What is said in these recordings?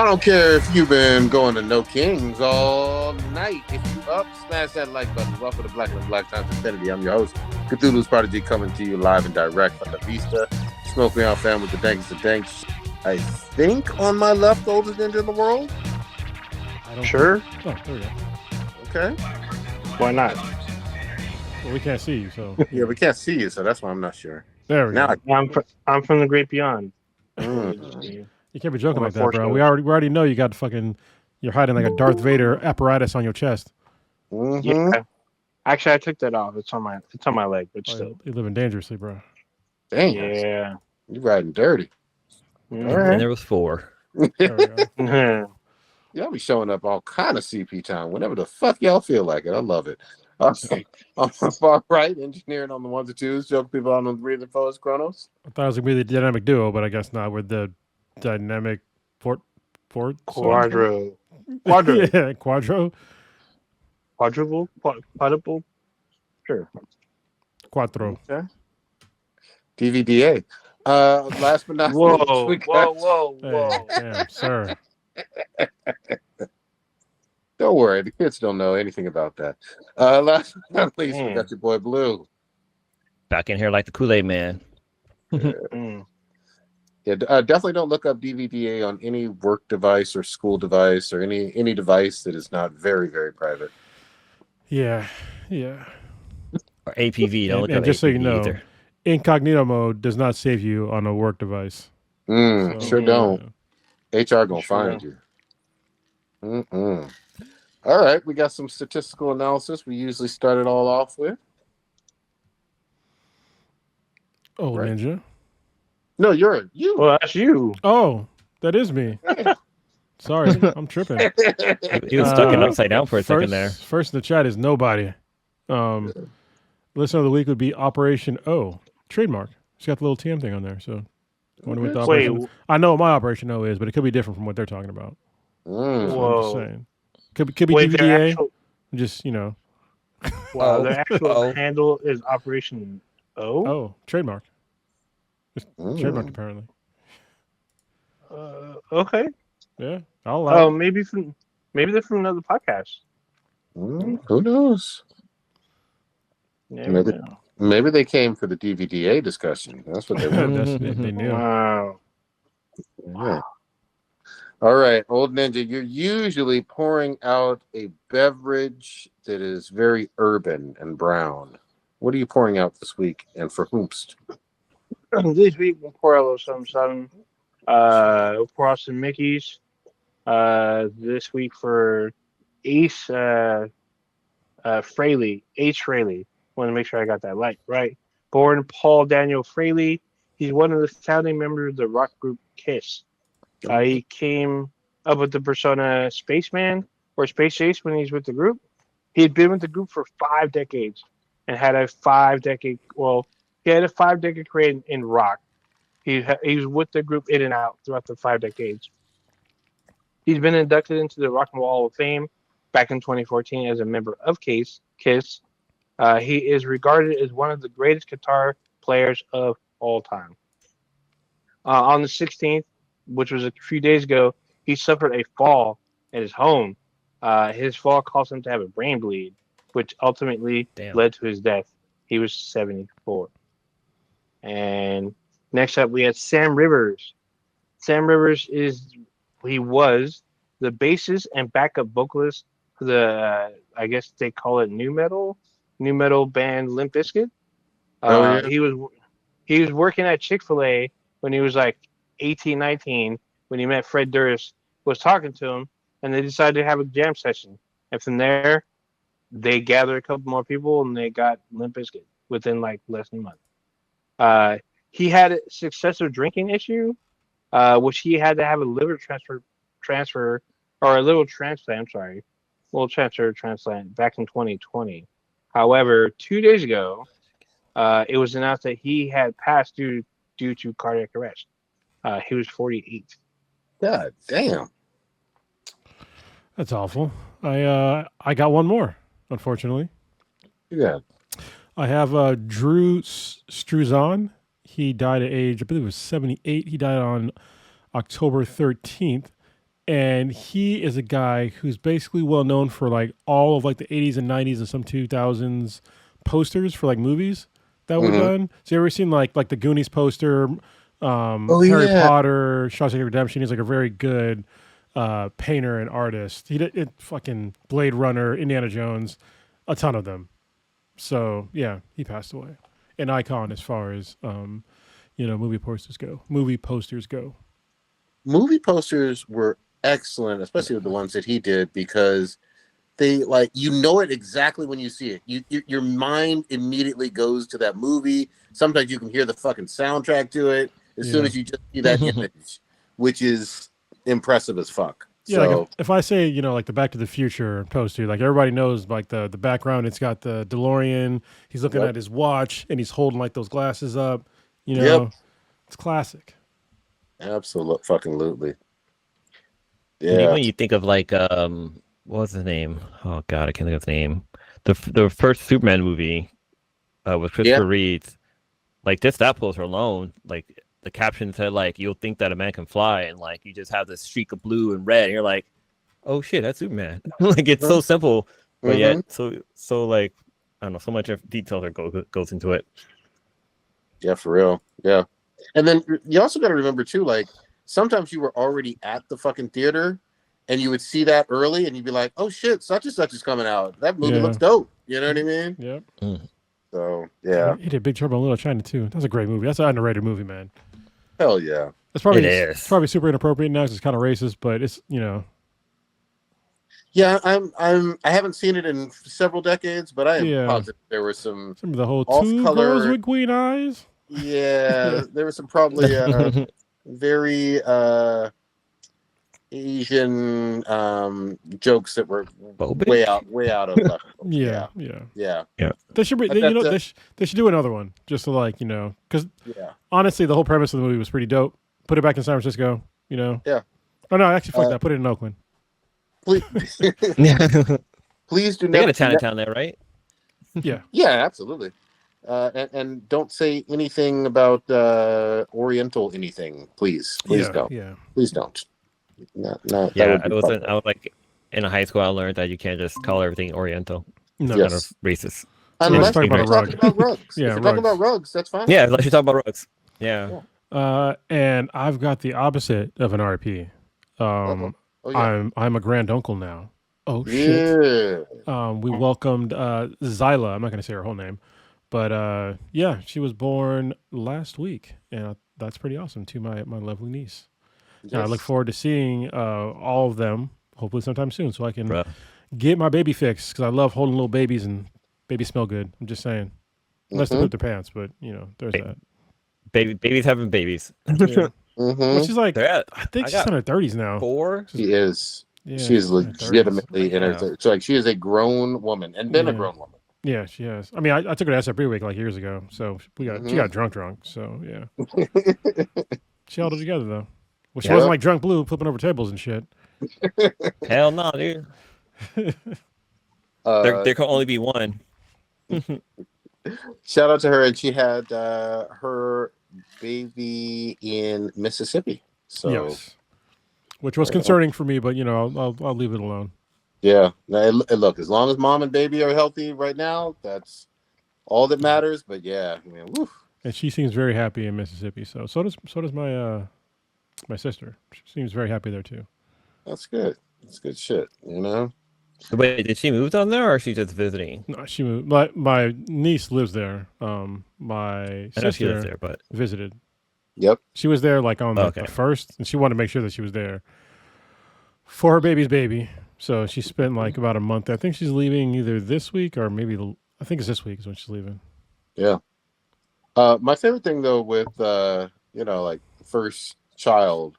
I don't care if you've been going to No Kings all night. If you up, smash that like button. Welcome to Black and Black Times Infinity. I'm your host, Cthulhu's Prodigy, coming to you live and direct from the Vista. Smoke me out, fam, with the dankest of danks. I think on my left, oldest ninja in the world. I don't Sure. Oh, there we go. Okay. Why not? Well, we can't see you, so Yeah, we can't see you, so that's why I'm not sure. there we Now go. I'm from the great beyond. You can't be joking I'm a like that, bro. force We already know you got fucking. You're hiding like a Darth Vader apparatus on your chest. Yeah. Actually, I took that off. It's on my leg, but Oh, still. you're living dangerously, bro. Damn. Yeah. You riding dirty. Mhm. All right. And there was 4. There we go. Y'all be showing up all kind of CP time whenever the fuck y'all feel like it. I love it. Okay. On my far right, engineering on the ones and twos, joke people on the threes and fours, Chronos. I thought it was gonna be the dynamic duo, but I guess not. With the dynamic fort. Quadro. Yeah, quadro. Quadruple. Sure. Quattro. Okay. DVDA. Last but not least, we got... Hey, damn, sir. Don't worry, the kids don't know anything about that. Last but not least, we got your boy Blue. Back in here like the Kool-Aid man. Yeah, definitely don't look up DVDA on any work device or school device or any device that is not very, very private. Yeah. Or APV. Don't look And up just APV so you know, either. incognito mode does not save you on a work device. Sure don't. HR gonna find you. All right, we got some statistical analysis. We usually start it all off with. Oh, right. Ninja. No, you're you. Well, that's you. Oh, that is me. Sorry, I'm tripping. He was stuck in upside down for a second there. First in the chat is nobody. Listener of the week would be Operation O. Trademark. It's got the little TM thing on there. So I wonder what the operation. I know what my Operation O is, but it could be different from what they're talking about. So I'm just saying. Could be DVDA. Just, you know. Wow, the actual handle is Operation O? Oh, trademark. Just trademarked, apparently. Okay. Yeah, I'll allow. Oh, maybe they're from another podcast. Who knows? Maybe they came for the DVDA discussion. That's what they wanted. They knew. Wow. Yeah. All right, old ninja, you're usually pouring out a beverage that is very urban and brown. What are you pouring out this week, and for whomst? This week we'll pour out a little something. We'll pour out some Mickeys. This week for Ace Fraley. Ace Fraley. Want to make sure I got that right. Born Paul Daniel Fraley. He's one of the founding members of the rock group Kiss. He came up with the persona Spaceman or Space Ace when he's with the group. He had been with the group for 5 decades and had a 5-decade career in rock. He was with the group in and out throughout the 5 decades. He's been inducted into the Rock and Roll Hall of Fame back in 2014 as a member of Kiss. He is regarded as one of the greatest guitar players of all time. On the 16th, which was a few days ago, he suffered a fall at his home. His fall caused him to have a brain bleed, which ultimately led to his death. He was 74. And next up, we had Sam Rivers. Sam Rivers was the bassist and backup vocalist for the, I guess they call it new metal band Limp Bizkit. Yeah. He was working at Chick-fil-A when he was like 18, 19, when he met Fred Durst, was talking to him, and they decided to have a jam session. And from there, they gathered a couple more people, and they got Limp Bizkit within like less than a month. He had a successive drinking issue, which he had to have a liver transplant back in 2020. However, 2 days ago, it was announced that he had passed due to cardiac arrest. He was 48. God damn. That's awful. I got one more, unfortunately. Yeah. I have Drew Struzan. He died at age, I believe it was 78. He died on October 13th. and he is a guy who's basically well known for like all of like the 80s and 90s and some 2000s posters for like movies that were done. So you ever seen like the Goonies poster, Harry Potter, Shawshank Redemption? He's like a very good painter and artist. He did fucking Blade Runner, Indiana Jones, a ton of them. So yeah, he passed away. An icon as far as movie posters go. Movie posters were excellent, especially with the ones that he did, because they it exactly when you see it. Your mind immediately goes to that movie. Sometimes you can hear the fucking soundtrack to it as soon as you just see that image, which is impressive as fuck. Yeah, so, like if I say, like the Back to the Future poster, like everybody knows like the background, it's got the DeLorean, he's looking at his watch and he's holding like those glasses up, it's classic. Absolutely. Yeah. Even when you think of like what was his name? Oh god, I can't think of his name. The first Superman movie with Christopher Reeve. Like just that poster alone, like the caption said like you'll think that a man can fly, and like you just have this streak of blue and red, and you're like, oh shit, that's Superman. Like it's so simple, but yet so like I don't know, so much detail that goes into it. Yeah, for real. Yeah. And then you also got to remember too, like sometimes you were already at the fucking theater and you would see that early and you'd be like, oh shit, such and such is coming out. That movie looks dope. You know what I mean? Yep. So yeah. He did Big Trouble in Little China too. That's a great movie. That's an underrated movie, man. Hell yeah. It's probably super inappropriate now because it's kind of racist, but it's Yeah, I haven't seen it in several decades, but I am positive there were some of the whole two girls with green eyes. Yeah, there were some probably very Asian jokes that were way out of left. Yeah. They should they should do another one just to because honestly the whole premise of the movie was pretty dope. Put it back in San Francisco, Yeah. Oh no, actually fuck that. Put it in Oakland. Please, please do not. They got a Chinatown there, right? Yeah. Yeah, absolutely. And don't say anything about Oriental anything, please. Please don't. Yeah. Please don't. No, I was like in high school. I learned that you can't just call everything Oriental. No, kind of racist. Unless you're talking about rugs. Yeah, if you're talking about rugs, that's fine. Yeah, unless you're talking about rugs. Yeah. And I've got the opposite of an RP. I'm a grand uncle now. Oh shit! We welcomed Zyla. I'm not going to say her whole name, but she was born last week, and that's pretty awesome to my lovely niece. Yes. And I look forward to seeing all of them hopefully sometime soon, so I can get my baby fixed because I love holding little babies and babies smell good. I'm just saying, unless they poop their pants, but there's that. Babies having babies. Yeah. Which is like, I think she's in her 30s now. 4? She is. Yeah, she's legitimately in her 30s. So like she is a grown woman and been a grown woman. Yeah, she has. I mean, I took her to SFB week like years ago, so she got drunk. So yeah, she held it together though. Well, she wasn't like drunk blue flipping over tables and shit. Hell no, dude. There can only be one. Shout out to her, and she had her baby in Mississippi. So, yes. Which was concerning for me, but I'll leave it alone. Yeah. Look, as long as mom and baby are healthy right now, that's all that matters. But yeah, man, woof. And she seems very happy in Mississippi. So does my my sister. She seems very happy there too. That's good. That's good shit. Wait, did she move down there, or is she just visiting? No, she moved. My niece lives there. My sister she lives there, but visited. Yep. She was there like on the first, and she wanted to make sure that she was there for her baby's baby. So she spent like about a month. I think she's leaving either this week or maybe I think it's this week is when she's leaving. Yeah. My favorite thing though with like first child,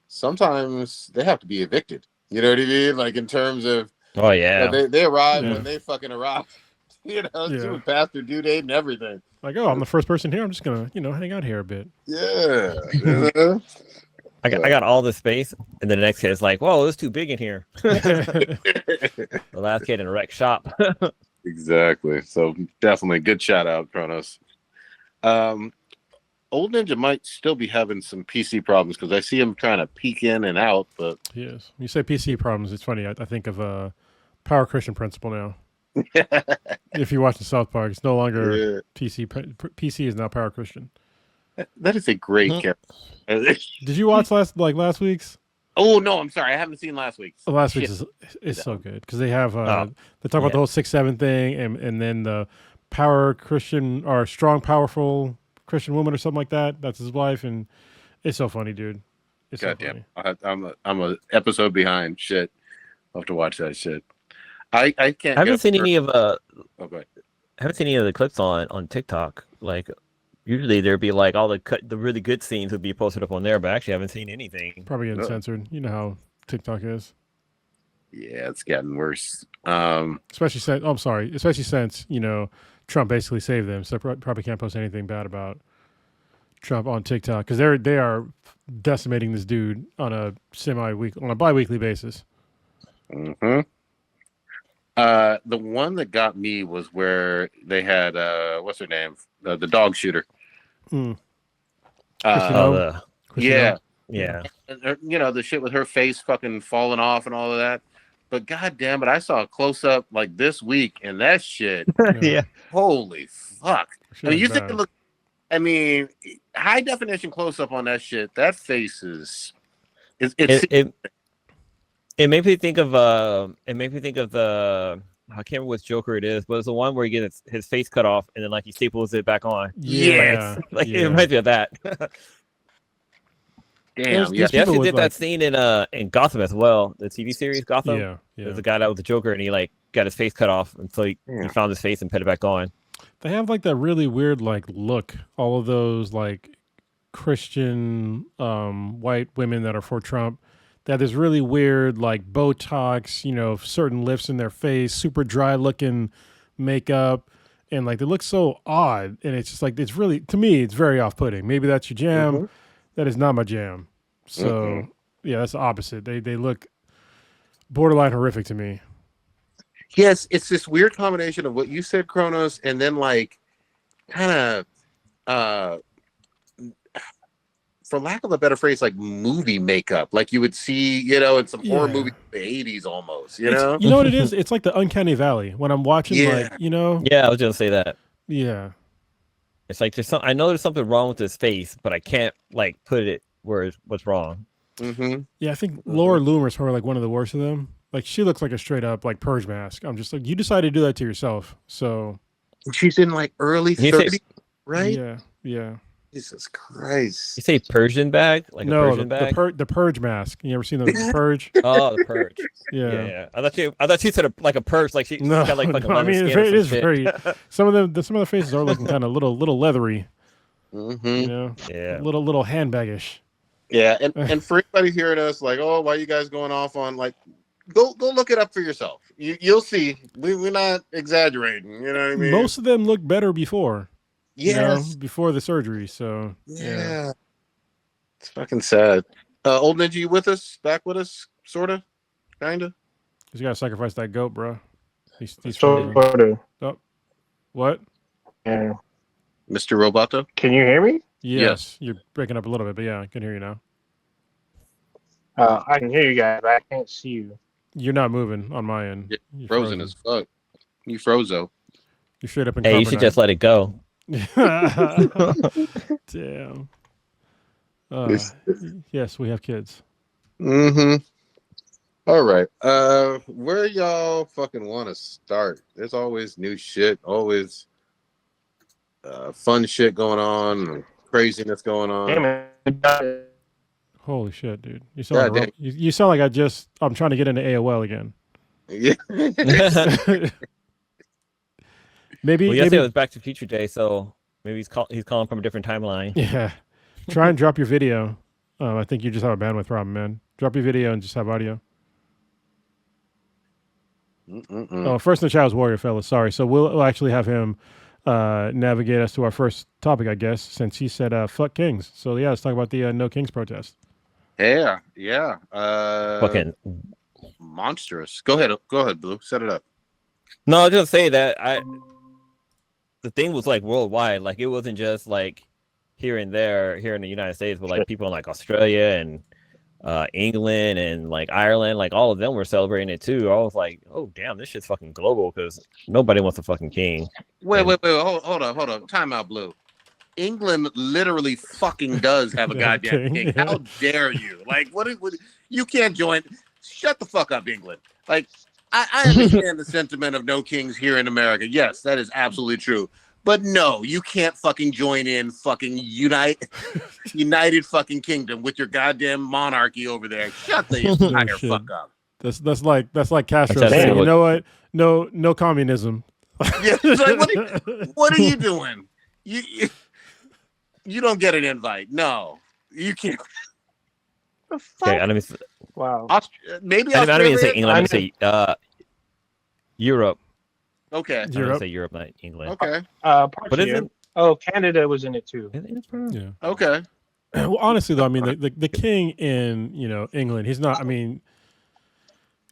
sometimes they have to be evicted. You know what I mean? Like in terms of they arrive when they fucking arrive. She was past her due date and everything. Like, I'm the first person here. I'm just gonna, hang out here a bit. Yeah. I got all the space, and then the next kid is like, "Whoa, it's too big in here." The last kid in a wreck shop. Exactly. So definitely good shout out, Kronos. Old Ninja might still be having some PC problems because I see him trying to peek in and out. But he is. You say PC problems. It's funny. I think of Power Christian Principle now. If you watch the South Park, it's no longer PC. PC is now Power Christian. That is a great character. Did you watch last week's? Oh no, I'm sorry, I haven't seen last week's. Last week's is so good because they have they talk about the whole 6'7" thing and then the Power Christian or strong powerful Christian woman or something like that. That's his wife, and it's so funny, dude. It's goddamn. So I'm a episode behind. Shit, I'll have to watch that shit. I can't. I haven't seen any of go ahead. I haven't seen any of the clips on TikTok. Like usually there'd be like all the really good scenes would be posted up on there, but actually I haven't seen anything. Probably getting censored. You know how TikTok is. Yeah, it's getting worse. Especially since Trump basically saved them, so probably can't post anything bad about Trump on TikTok because they are decimating this dude on a bi-weekly basis. Mm-hmm. The one that got me was where they had what's her name, the dog shooter. Yeah. And, the shit with her face fucking falling off and all of that. But goddamn it, I saw a close up like this week, and that shit. Yeah. Holy fuck! I mean, you think it look? I mean, high definition close up on that shit. That face is. It made me think of the. I can't remember which Joker it is, but it's the one where he gets his face cut off and then like he staples it back on. Yeah, it reminds me of that. Damn, they actually did that scene in Gotham as well, the TV series Gotham. Yeah. There's a guy that was the Joker, and he like got his face cut off until he found his face and put it back on. They have like that really weird like look. All of those like Christian white women that are for Trump. They have this really weird like Botox, certain lifts in their face, super dry looking makeup, and like they look so odd. And it's just like it's really, to me, it's very off putting. Maybe that's your jam. Mm-hmm. That is not my jam. So yeah, that's the opposite. They look borderline horrific to me. Yes, it's this weird combination of what you said, Kronos, and then like kind of for lack of a better phrase, like movie makeup, like you would see, in some horror movies in the 80s almost, You know what it is? It's like the Uncanny Valley when I'm watching Yeah, I was gonna say that. Yeah. It's like I know there's something wrong with his face, but I can't like put it where what's wrong. Mm-hmm. Yeah, I think Laura Loomer is probably like one of the worst of them. Like she looks like a straight up like purge mask. I'm just like, you decided to do that to yourself. So she's in like early 30s, right? Yeah. Jesus Christ! You say Persian bag? Like a Persian bag? The purge mask. You ever seen the purge? Oh, the purge. Yeah. I thought you said like a purge, like she's got like fucking leather skin it is shit. very. Some of the faces are looking kind of little leathery. Mm-hmm. Yeah. Little handbaggish. Yeah, and for anybody hearing us, like, oh, why are you guys going off on like? Go look it up for yourself. You'll see. We're not exaggerating. You know what I mean? Most of them look better before. Yes. Before the surgery. So yeah. It's fucking sad. Old Ninja, you with us? Back with us? Sorta? Kinda? He's gotta sacrifice that goat, bro. He's sorta. Oh. What? Yeah. Mr. Roboto? Can you hear me? Yes. You're breaking up a little bit, but yeah, I can hear you now. I can hear you guys, but I can't see you. You're not moving on my end. You're frozen as fuck. You frozo. You're straight up in Hey, you should just let it go. Damn. Yes, we have kids. Mm-hmm. All right. Where y'all fucking want to start? There's always new shit, always fun shit going on, and craziness going on. Damn. Holy shit, dude! You sound like you sound like I'm trying to get into AOL again. Yeah. Maybe it was Back to Future Day, so maybe he's calling from a different timeline. Yeah. Try and drop your video. I think you just have a bandwidth problem, man. Drop your video and just have audio. Oh, first in the chat was Warrior Fellas. Sorry. So we'll actually have him navigate us to our first topic, I guess, since he said fuck Kings. So yeah, let's talk about the No Kings protest. Yeah. Fucking monstrous. Go ahead, Blue. Set it up. No, I was gonna say that the thing was like worldwide. Like it wasn't just like here and there here in the United States, but like people in like Australia and England and like Ireland, like all of them were celebrating it too. I was like, oh damn, this shit's fucking global because nobody wants a fucking king. Wait, hold up. Time out, Blue. England literally fucking does have a goddamn king. How dare you? Like, what you can't join. Shut the fuck up, England. Like, I understand the sentiment of no kings here in America. Yes, that is absolutely true. But no, you can't fucking join in fucking United fucking Kingdom with your goddamn monarchy over there. Shut the entire fuck up. That's like Castro saying, you know what? No communism. Yeah, like, what are you doing? You don't get an invite. No, you can't. Okay, I mean, wow. Maybe I don't even say England. I say Europe. Okay, I say Europe, not England. Okay. But isn't Canada was in it too. Yeah. Okay. Well, honestly, though, I mean, the king in England, he's not. I mean,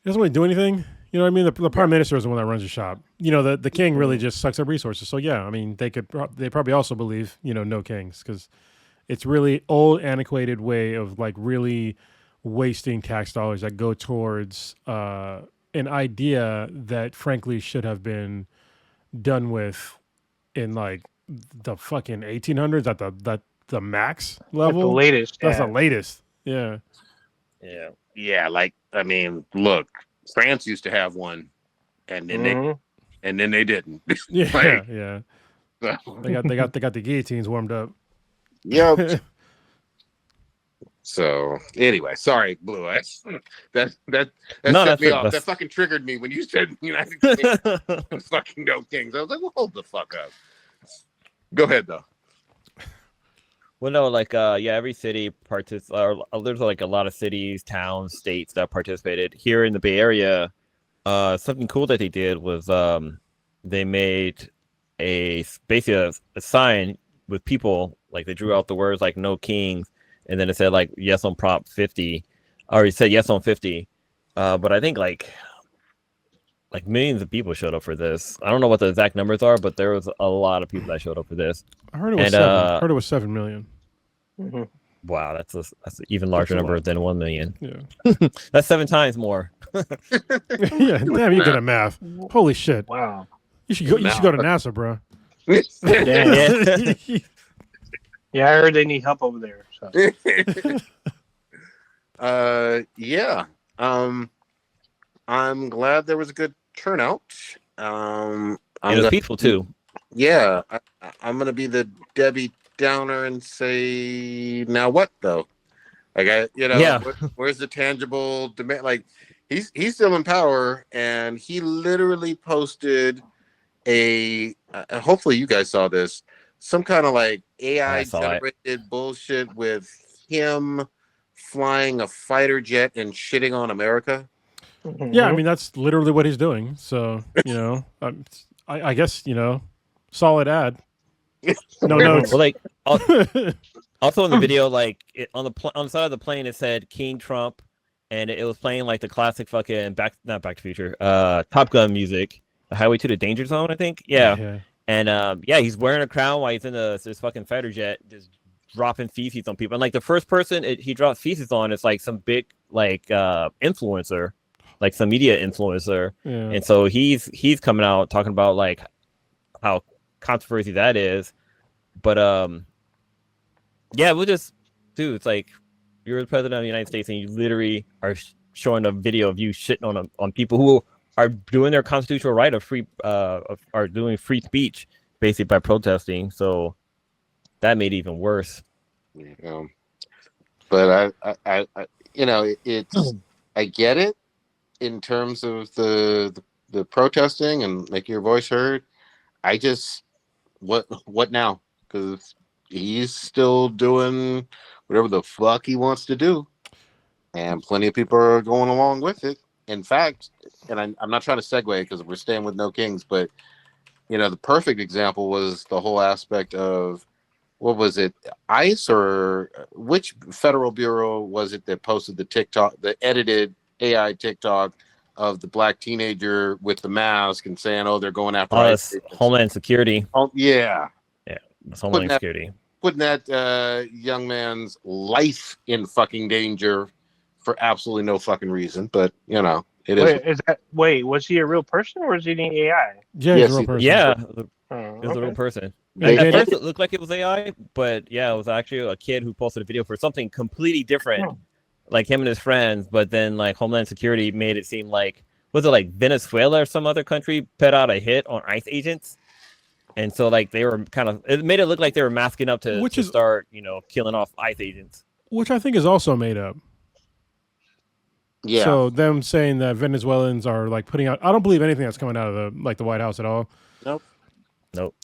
he doesn't really do anything. You know what I mean? The prime minister is the one that runs the shop. You know, the king really just sucks up resources. So yeah, I mean, they probably also believe no kings because it's really old, antiquated way of like really wasting tax dollars that go towards an idea that frankly should have been done with in like the fucking 1800s at the max level. At the latest. That's the latest. Yeah. Yeah. Like, I mean, look. France used to have one, and then they didn't. Yeah, like, yeah. They got the guillotines warmed up. Yep. So anyway, sorry, Blue Eyes. That set me off. That fucking triggered me when you said United States fucking no kings. I was like, well, hold the fuck up. Go ahead though. Well, no, like, every city there's like a lot of cities, towns, states that participated. Here in the Bay Area, something cool that they did was they made basically a sign with people, like they drew out the words like no kings, and then it said like yes on Prop 50, or it said yes on 50. But I think like millions of people showed up for this. I don't know what the exact numbers are, but there was a lot of people that showed up for this. I heard it was 7 million. Mm-hmm. Wow, that's an even larger number than 1 million. Yeah, that's 7 times more. Yeah, damn, you good at math. Holy shit! Wow, you should go to NASA, bro. Yeah, I heard they need help over there. So. Yeah. I'm glad there was a good turnout. It was peaceful too. Yeah, I'm gonna be the Debbie Downer and say, now what though? Like where's the tangible demand? Like he's still in power, and he literally posted hopefully you guys saw this, some kind of like AI generated bullshit with him flying a fighter jet and shitting on America. Yeah, I mean that's literally what he's doing. So I guess solid ad. No notes. Well, like also in the video, like on the side of the plane, it said King Trump, and it was playing like the classic fucking not Back to the Future, Top Gun music, the Highway to the Danger Zone, I think. Yeah. And he's wearing a crown while he's in this fucking fighter jet, just dropping feces on people. And like the first person he dropped feces on is like some big like influencer, like some media influencer. Yeah. And so he's coming out talking about like how controversy that is. But we'll just it's like you're the president of the United States and you literally are showing a video of you shitting on people who are doing their constitutional right of free are doing free speech basically by protesting. So that made it even worse. Yeah. But I it's I get it in terms of the protesting and make your voice heard. I just what now? Because he's still doing whatever the fuck he wants to do, and plenty of people are going along with it. In fact, and I'm not trying to segue because we're staying with no kings, but the perfect example was the whole aspect of what was it, ICE or which federal bureau was it that posted the edited AI TikTok of the black teenager with the mask and saying, "Oh, they're going after ICE." Homeland Security. Oh yeah, it's Homeland Security. putting that young man's life in fucking danger for absolutely no fucking reason. But you know, it is. Wait, was he a real person or was he an AI? Yeah, he's a real person. Yeah, Oh, it was a real person. They- At first, it looked like it was AI, but yeah, it was actually a kid who posted a video for something completely different, like him and his friends. But then, like Homeland Security made it seem like was it like Venezuela or some other country put out a hit on ICE agents, and so like they were kind of it made it look like they were masking up to start killing off ICE agents, which I think is also made up. Yeah. So them saying that Venezuelans are like putting out, I don't believe anything that's coming out of the White House at all. Nope.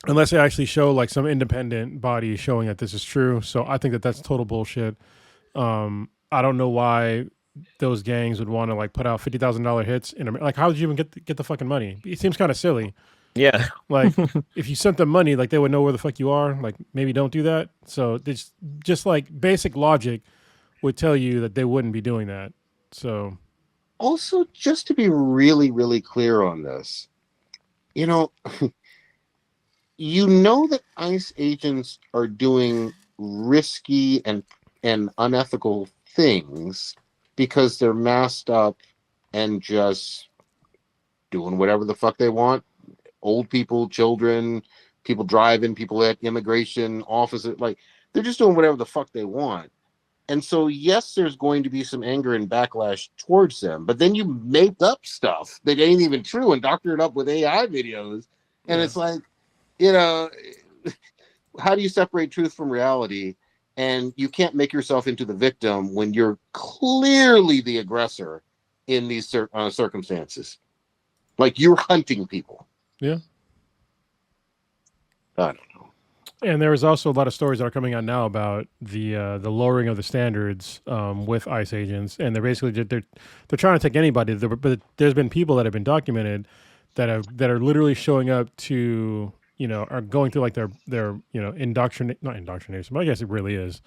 Unless they actually show like some independent body showing that this is true. So I think that that's total bullshit. I don't know why those gangs would want to like put out $50,000 hits in like how did you even get the fucking money? It seems kind of silly. Yeah. Like if you sent them money, like they would know where the fuck you are. Like maybe don't do that. So it's just like basic logic would tell you that they wouldn't be doing that. So also, just to be really, really clear on this, you know that ICE agents are doing risky and unethical things because they're masked up and just doing whatever the fuck they want. Old people, children, people driving, people at immigration offices, like they're just doing whatever the fuck they want. And so, yes, there's going to be some anger and backlash towards them, but then you make up stuff that ain't even true and doctor it up with AI videos. And it's like, how do you separate truth from reality? And you can't make yourself into the victim when you're clearly the aggressor in these circumstances. Like you're hunting people. Yeah. I don't know. And there is also a lot of stories that are coming out now about the lowering of the standards with ICE agents, and they're basically they're trying to take anybody. But there's been people that have been documented that are literally showing up to are going through like their not indoctrination, but I guess it really is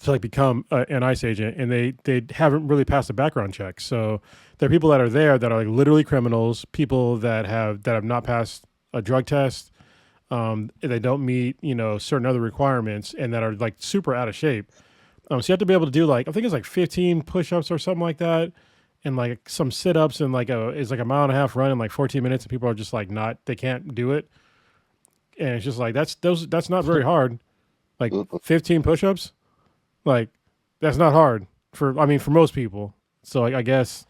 to like become an ICE agent, and they haven't really passed a background check. So there are people that are there that are like literally criminals, people that have not passed a drug test. They don't meet, certain other requirements and that are like super out of shape. So you have to be able to do like, I think it's like 15 push-ups or something like that. And like some sit-ups and it's like a mile and a half run in like 14 minutes. And people are just like they can't do it. And it's just like, that's not very hard. Like 15 push-ups, like that's not hard for most people. So I guess,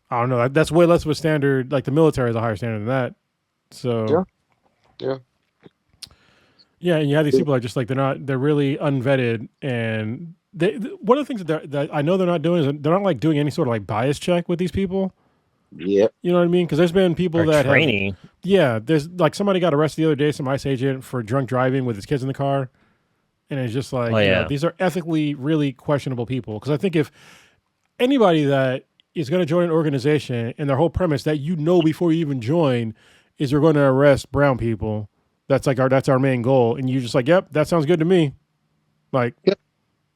I don't know. That's way less of a standard. Like the military is a higher standard than that. So yeah, and you have these people that are just like they're really unvetted, and one of the things that I know they're not doing is they're not like doing any sort of like bias check with these people. Yeah, you know what I mean? Because there's been people that training. There's like somebody got arrested the other day, some ICE agent for drunk driving with his kids in the car, and it's just like these are ethically really questionable people. Because I think if anybody that is going to join an organization and their whole premise that before you even join is we're going to arrest brown people. That's our main goal. And you're just like, yep, that sounds good to me. Like,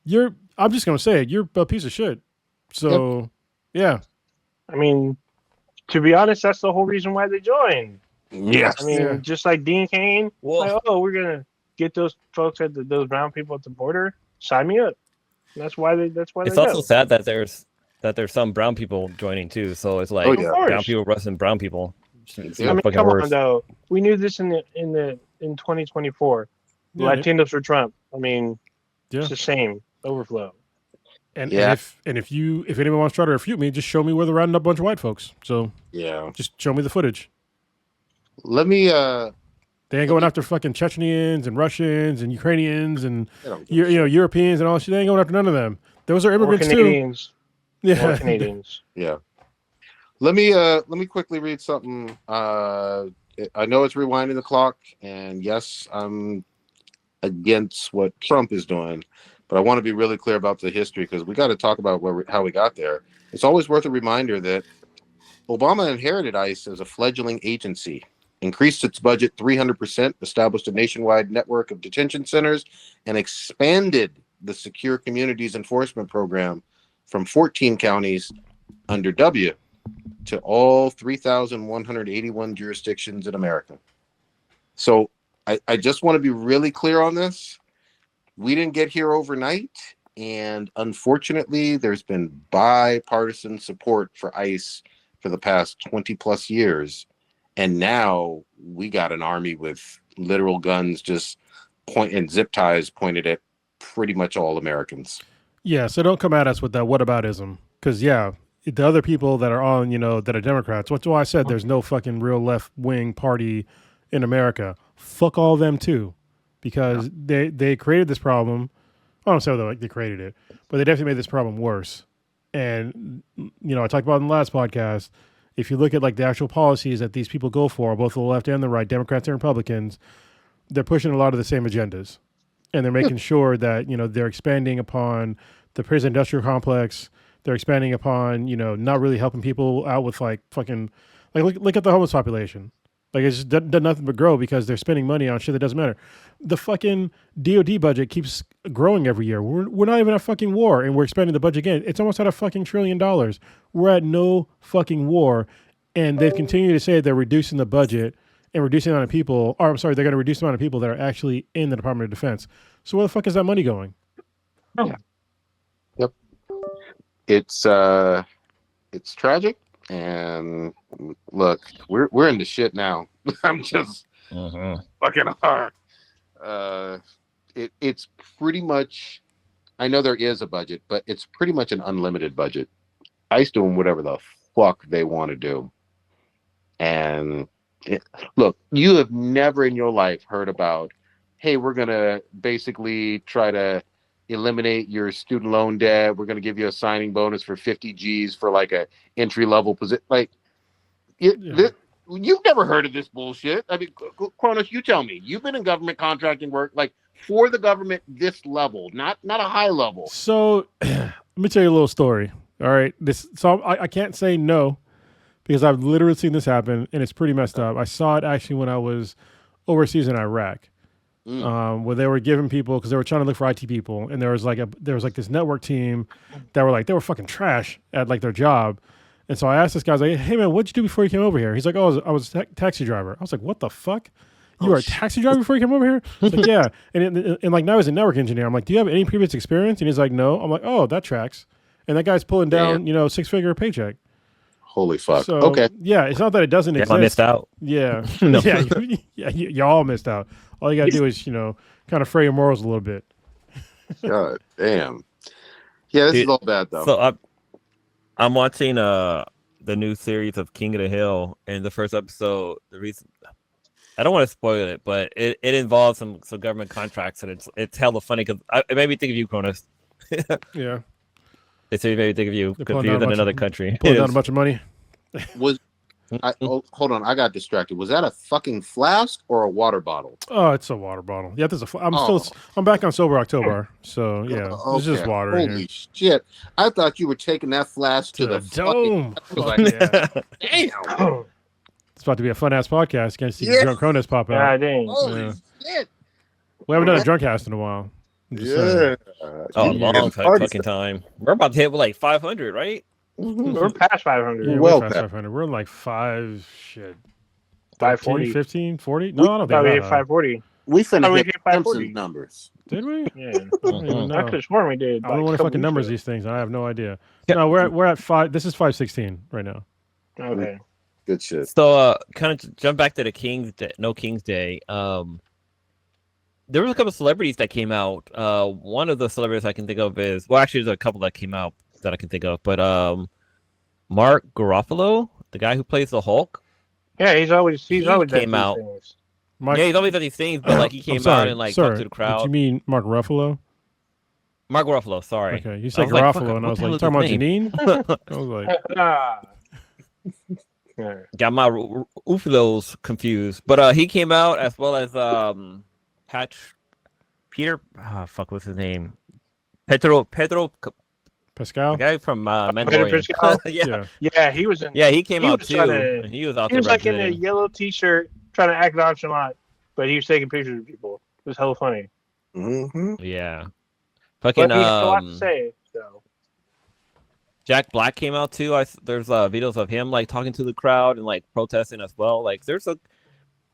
I'm just going to say it. You're a piece of shit. So, yeah. I mean, to be honest, that's the whole reason why they joined. Yes. I mean, just like Dean Cain, we're going to get those folks those brown people at the border. Sign me up. That's why it's also sad that there's some brown people joining too. So it's like brown people arresting brown people. Come on, though. We knew this in 2024. Latinos for Trump. I mean, it's the same overflow. And if anyone wants to try to refute me, just show me where they're rounding up a bunch of white folks. So just show me the footage. Let me. They ain't going after fucking Chechenians and Russians and Ukrainians and Europeans and all that shit. They ain't going after none of them. Those are immigrants Canadians. Too. Yeah, Canadians. Yeah. Let me quickly read something. I know it's rewinding the clock, and yes, I'm against what Trump is doing, but I want to be really clear about the history because we got to talk about how we got there. It's always worth a reminder that Obama inherited ICE as a fledgling agency, increased its budget 300%, established a nationwide network of detention centers, and expanded the Secure Communities Enforcement Program from 14 counties under W to all 3,181 jurisdictions in America. So I just want to be really clear on this. we didn't get here overnight, and unfortunately, there's been bipartisan support for ICE for the past 20 plus years, and now we got an army with literal guns just and zip ties pointed at pretty much all Americans. Yeah, so don't come at us with that whataboutism, because the other people that are on, that are Democrats. That's why I said there's no fucking real left wing party in America. Fuck all them too, because they created this problem. I don't say they created it, but they definitely made this problem worse. And I talked about in the last podcast. If you look at like the actual policies that these people go for, both the left and the right, Democrats and Republicans, they're pushing a lot of the same agendas, and they're making sure that they're expanding upon the prison industrial complex. They're expanding upon not really helping people out with like fucking look at the homeless population. Like it's just done nothing but grow because they're spending money on shit that doesn't matter. The fucking DoD budget keeps growing every year. We're not even at fucking war, and we're expanding the budget again. It's almost at a fucking $1 trillion. We're at no fucking war, and they've continued to say they're reducing the budget and reducing the amount of people. Or I'm sorry, they're going to reduce the amount of people that are actually in the Department of Defense. So where the fuck is that money going? Yeah. Yep. It's tragic. And look, we're in the shit now. I'm just fucking hard. It's pretty much. I know there is a budget, but it's pretty much an unlimited budget. ICE doing whatever the fuck they want to do. And look, you have never in your life heard about, hey, we're gonna basically try to eliminate your student loan debt. We're going to give you a signing bonus for 50 G's for like a entry level position. Like, you've never heard of this bullshit. I mean, Cronus, you tell me. You've been in government contracting work, like for the government this level, not a high level. So let me tell you a little story. All right, I can't say no because I've literally seen this happen, and it's pretty messed up. I saw it actually when I was overseas in Iraq. Where they were giving people, because they were trying to look for IT people, and there was like this network team that were like, they were fucking trash at like their job. And so I asked this guy, I was like, hey man, what'd you do before you came over here? He's like, oh, I was a taxi driver. I was like, what the fuck? You were a taxi driver before you came over here? He's like, yeah. And like now he's a network engineer. I'm like, do you have any previous experience? And he's like, no. I'm like, oh, that tracks. And that guy's pulling down, 6-figure paycheck. Holy fuck. So, okay. Yeah, it's not that it doesn't exist. I missed out. Yeah. You all missed out. All you got to do is, kind of fray your morals a little bit. God damn. Yeah, this is all bad, though. So I'm watching the new series of King of the Hill, and the first episode, the reason I don't want to spoil it, but it involves some government contracts, and it's hella funny because it made me think of you, Cronus. Yeah. It made me think of you because you're in another country. Pulling down a bunch of money. Hold on, I got distracted. Was that a fucking flask or a water bottle? Oh, it's a water bottle. Yeah, I'm back on sober October, so yeah, it's just water. Holy shit! I thought you were taking that flask to the dome. Damn. It's about to be a fun ass podcast. Can't see the drunk Cronus pop out. Dang. Holy shit! We haven't done a drunk cast in a while. Yeah. Long fucking time. We're about to hit like 500, right? We're past 500. Yeah, we're past 500. We're in like 540, 15, 40? No, I don't think we hit 540. We finna hit 540 numbers. Did we? Yeah. I could have sworn we did. I don't want to fucking numbers these things. I have no idea. No, we're at 5. This is 516 right now. Okay. Good shit. So, kind of jump back to the King's Day. There was a couple of celebrities that came out. One of the celebrities I can think of is, well, actually, there's a couple that came out that I can think of, but Mark Ruffalo, the guy who plays the Hulk. Yeah, he's always came out. Yeah, he's always done these things, but like he came out and like talked to the crowd. Did you mean Mark Ruffalo? Mark Ruffalo, sorry. Okay, you said Ruffalo, and I was like, talking about Janine? I was like, got my Uflos confused, but he came out as well as Peter. What's his name? Pedro Pascal, the guy from Mandalorian. yeah, he was in. Yeah, he came out too. He was out there. He was like in a yellow T-shirt, trying to act nonchalant, but he was taking pictures of people. It was hella funny. Mm-hmm. Yeah, fucking. But he had a lot to say. So. Jack Black came out too. There's videos of him like talking to the crowd and like protesting as well. Like there's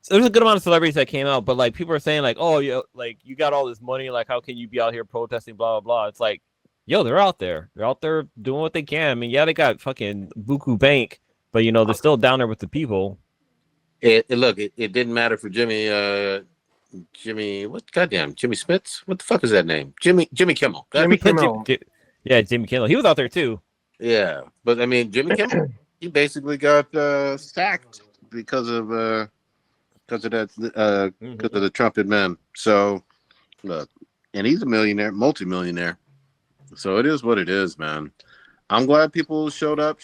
there's a good amount of celebrities that came out, but like people are saying like, oh, you like you got all this money, like how can you be out here protesting, blah blah blah. It's like, yo, they're out there doing what they can. I mean, yeah, they got fucking buku bank, but they're still down there with the people. It didn't matter for Jimmy Jimmy Smits? What the fuck is that name? Jimmy Kimmel. Jimmy Kimmel. Yeah, Jimmy Kimmel. He was out there too. Yeah, but I mean Jimmy Kimmel, he basically got sacked because of that because of the Trump admin. So look, and he's a millionaire, multimillionaire. So it is what it is, man. I'm glad people showed out.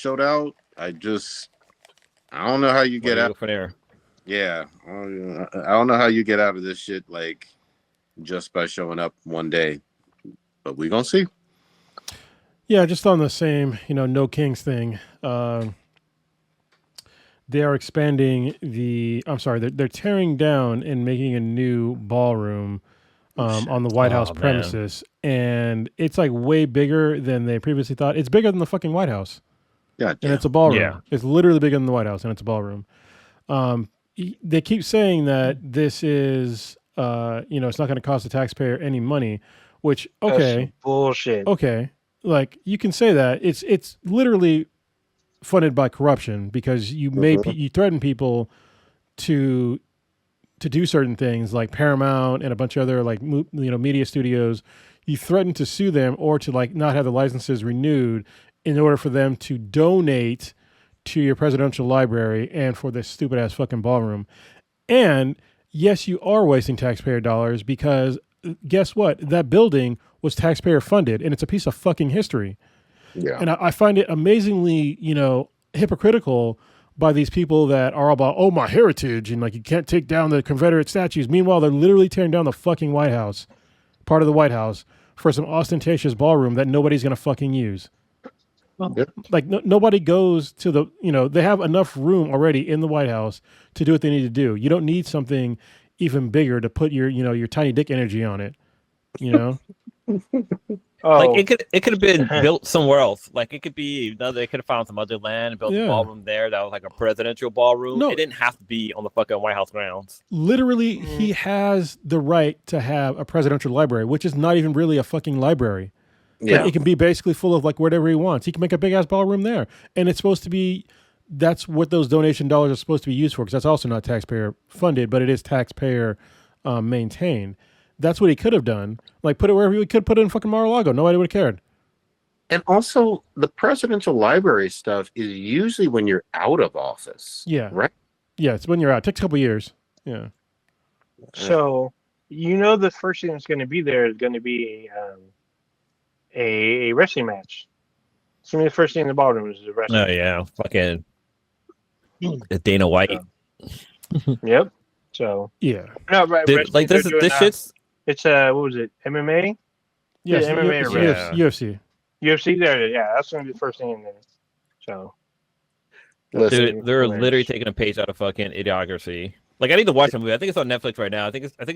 I don't know how you get out from there. Yeah, I don't know how you get out of this shit like just by showing up one day, but we gonna see. Yeah, just on the same, No Kings thing. They are expanding they're tearing down and making a new ballroom on the White House premises, and it's like way bigger than they previously thought. It's bigger than the fucking White House. Yeah, and it's a ballroom. Yeah. It's literally bigger than the White House, and it's a ballroom. They keep saying that this is, it's not going to cost the taxpayer any money, which, okay. That's bullshit. Okay. Like, you can say that. It's literally funded by corruption because you you threaten people to do certain things like Paramount and a bunch of other like media studios. You threaten to sue them or to like not have the licenses renewed in order for them to donate to your presidential library and for this stupid ass fucking ballroom. And yes, you are wasting taxpayer dollars because guess what? That building was taxpayer funded and it's a piece of fucking history. Yeah. And I find it amazingly, hypocritical by these people that are about, oh, my heritage, and like you can't take down the Confederate statues. Meanwhile, they're literally tearing down the fucking White House, part of the White House, for some ostentatious ballroom that nobody's gonna fucking use. Yep. Like nobody goes to the, they have enough room already in the White House to do what they need to do. You don't need something even bigger to put your tiny dick energy on it. Like it could have been built somewhere else. Like it could be they could have found some other land and built a ballroom there that was like a presidential ballroom. No, it didn't have to be on the fucking White House grounds. Literally, he has the right to have a presidential library, which is not even really a fucking library. Yeah. Like, it can be basically full of like whatever he wants. He can make a big ass ballroom there. And it's supposed to be, that's what those donation dollars are supposed to be used for, because that's also not taxpayer funded, but it is taxpayer maintained. That's what he could have done. Like put it wherever he could put it in fucking Mar-a-Lago. Nobody would have cared. And also the presidential library stuff is usually when you're out of office. Yeah. Right? Yeah, it's when you're out. It takes a couple years. Yeah. So, the first thing that's going to be there is going to be a wrestling match. So the first thing in the ballroom is a wrestling match. Oh, yeah. Fucking Dana White. Yep. So. Yeah. No, right. Like this shit's. It's what was it? MMA? Yes, yeah, MMA or UFC. UFC there. Yeah, that's going to be the first thing in there. So. They're literally taking a page out of fucking Idiocracy. Like I need to watch the movie. I think it's on Netflix right now. I think it's on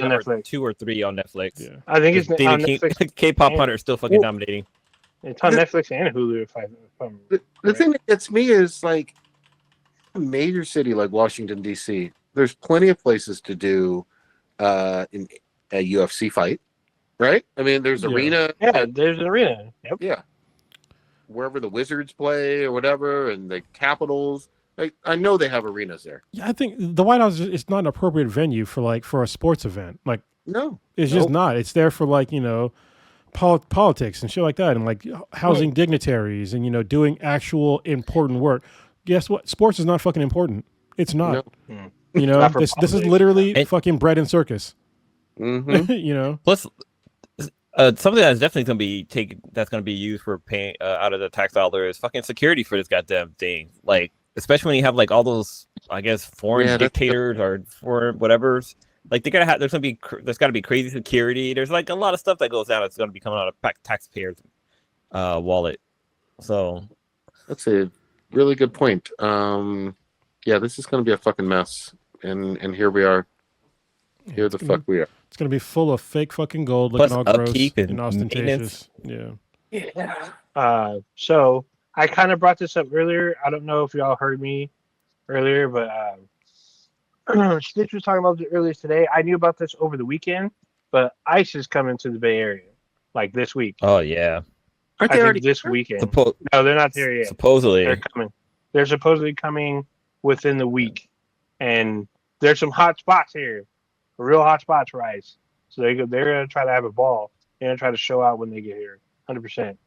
Netflix. 2 or 3 on Netflix. Yeah. I think it's on Netflix. K-pop Hunter is still fucking dominating. It's on Netflix and Hulu. The thing that gets me is like a major city like Washington D.C. There's plenty of places to do in a UFC fight, right? I mean, there's arena. Yeah, there's an arena. Yep. Yeah. Wherever the Wizards play or whatever, and the Capitals. Like, I know they have arenas there. Yeah, I think the White House is not an appropriate venue for a sports event. Like, no, it's just not. It's there for like politics and shit like that, and like housing dignitaries and doing actual important work. Guess what? Sports is not fucking important. It's not. No. This is literally fucking bread and circus. Mm-hmm. Plus, something that's definitely going to be that's going to be used for paying out of the tax dollar is fucking security for this goddamn thing. Like, especially when you have like all those, I guess, foreign dictators or foreign whatever's. Like they're gonna have. There's got to be crazy security. There's like a lot of stuff that goes down that's going to be coming out of taxpayers' wallet. So that's a really good point. Yeah, this is going to be a fucking mess, and here we are. Here the fuck we are. It's going to be full of fake fucking gold, looking all gross and ostentatious. Yeah. So I kind of brought this up earlier. I don't know if y'all heard me earlier, but Stitch was talking about it earlier today. I knew about this over the weekend, but ICE is coming to the Bay Area like this week. Oh yeah. Aren't I they think already this weekend. Suppo- No, they're not there yet. Supposedly. They're coming. They're supposedly coming within the week, and there's some hot spots here, real hot spots for ICE. So they're gonna try to have a ball. They're gonna try to show out when they get here, 100%.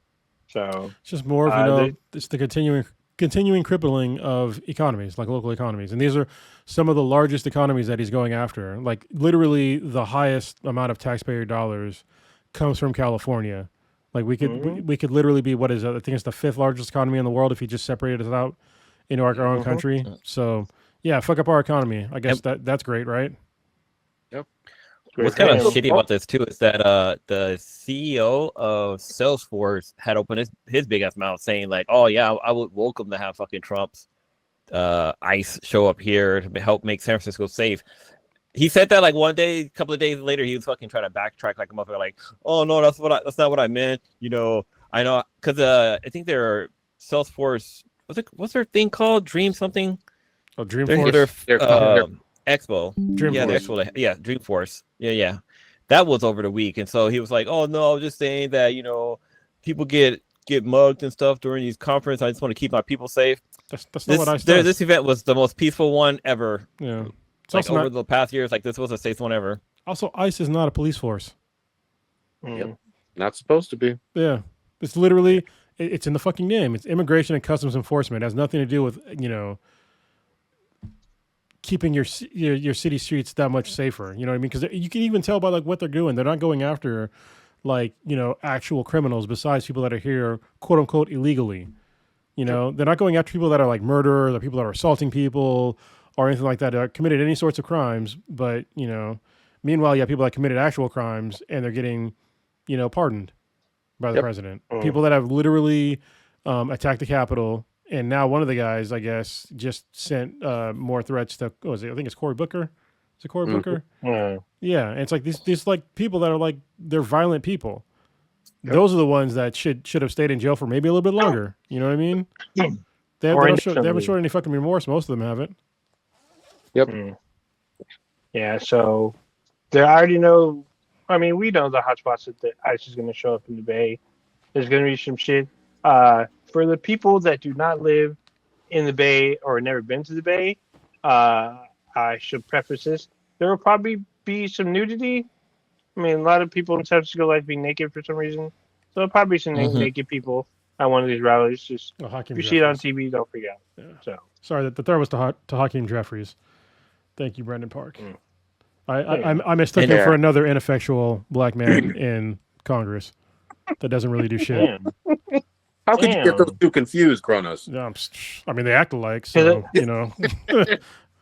So It's just more of it's the continuing crippling of economies, like local economies, and these are some of the largest economies that he's going after. Like literally, the highest amount of taxpayer dollars comes from California. Like we could literally be what is it? I think it's the 5th largest economy in the world if you just separated it out into our own country. So yeah, fuck up our economy. I guess that's great, right? Yep. What's kind of shitty about this too is that the CEO of Salesforce had opened his big ass mouth saying like, "Oh yeah, I would welcome to have fucking Trump's ICE show up here to help make San Francisco safe." He said that like one day, a couple of days later, he was fucking trying to backtrack like a motherfucker, like, "Oh no, that's not what I meant." You know, I know because I think their Salesforce what's their thing called? Dream something. Oh, Dreamforce. Their Expo. Dreamforce. Yeah, the Expo. Yeah, Dreamforce. Yeah. That was over the week, and so he was like, "Oh no, I was just saying that people get mugged and stuff during these conferences. I just want to keep my people safe." That's not what I said. This event was the most peaceful one ever. Yeah. It's like over the past years, like this was the safest one ever. Also, ICE is not a police force. Yep. Not supposed to be. Yeah. It's literally, it's in the fucking name. It's Immigration and Customs Enforcement. It has nothing to do with, keeping your city streets that much safer. You know what I mean? Because you can even tell by like what they're doing. They're not going after like, actual criminals besides people that are here, quote unquote, illegally. They're not going after people that are like murderers or people that are assaulting people or anything like that, committed any sorts of crimes. But, meanwhile, you have people that committed actual crimes and they're getting, pardoned by the president. People that have literally attacked the Capitol. And now one of the guys, I guess, just sent more threats to, I think it's Cory Booker. Is it Cory Booker? Yeah. And it's like these like people that are like, they're violent people. Yep. Those are the ones that should have stayed in jail for maybe a little bit longer. You know what I mean? They haven't showed any fucking remorse. Most of them haven't. Yep. Yeah, so they already know. I mean, we know the hotspots that the ICE is going to show up in the Bay. There's going to be some shit. For the people that do not live in the Bay or never been to the Bay, I should preface this. There will probably be some nudity. I mean, a lot of people in San Francisco like being naked for some reason. So there'll probably be some naked people at one of these rallies. Just if you see it on TV, don't freak out. Yeah. So sorry, the third was to Hakeem Jeffries. Thank you, Brendan Park. I mistook him for another ineffectual black man in Congress that doesn't really do shit. How could you get those two confused, Kronos? I mean, they act alike, so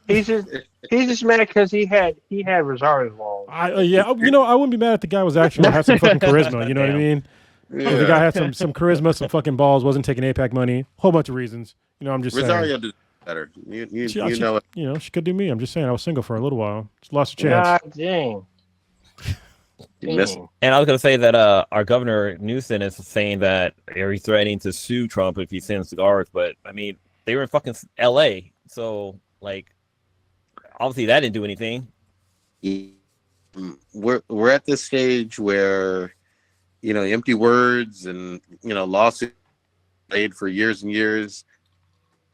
He's just mad because he had Rosario's balls. I wouldn't be mad if the guy was actually had some fucking charisma. You know what I mean? Yeah. If the guy had some charisma, some fucking balls, wasn't taking APAC money, whole bunch of reasons. I'm just Rosario saying. did better. You know it. She could do me. I'm just saying. I was single for a little while. Just lost a chance. God dang. And I was going to say that our governor Newsom is saying that he's threatening to sue Trump if he sends cigars. But I mean, they were in fucking L.A., so like, obviously that didn't do anything. We're at this stage where empty words and lawsuits made for years and years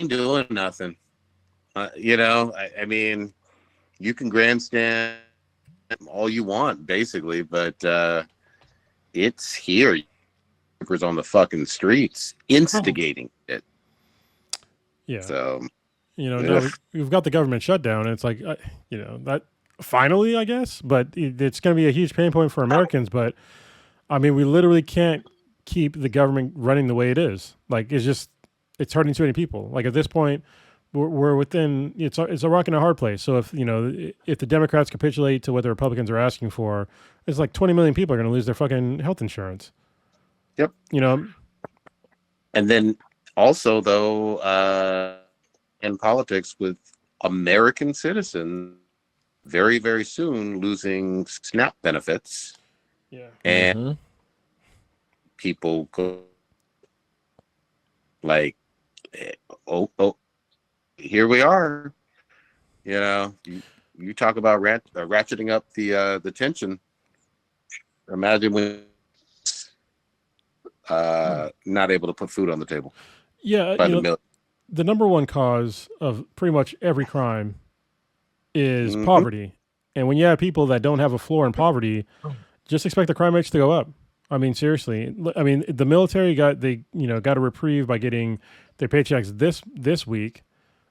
ain't doing nothing. I mean, you can grandstand all you want, basically, but it's here. Papers on the fucking streets instigating it. Yeah. So, now we've got the government shutdown, and it's like, that finally, I guess, but it's going to be a huge pain point for Americans. But I mean, we literally can't keep the government running the way it is. Like, it's hurting too many people. Like at this point, we're within, it's a rock and a hard place. So if the Democrats capitulate to what the Republicans are asking for, it's like 20 million people are going to lose their fucking health insurance. Yep. And then also though, in politics with American citizens very, very soon losing SNAP benefits. Yeah. And people go like, oh, here we are. You know, you talk about ratcheting up the tension. Imagine when not able to put food on the table. Yeah, the number one cause of pretty much every crime is poverty. And when you have people that don't have a floor in poverty, just expect the crime rates to go up. I mean, seriously. I mean, the military got a reprieve by getting their paychecks this week.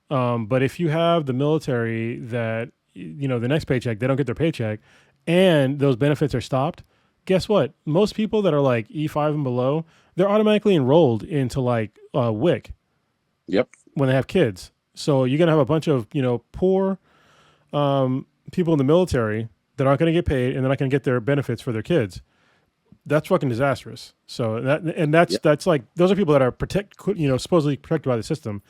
But if you have the military that the next paycheck they don't get their paycheck, and those benefits are stopped, guess what? Most people that are like E5 and below, they're automatically enrolled into like WIC. Yep. When they have kids, so you're gonna have a bunch of poor people in the military that aren't going to get paid and they're not going to get their benefits for their kids. That's fucking disastrous. So that's like, those are people that are supposedly protected by the system.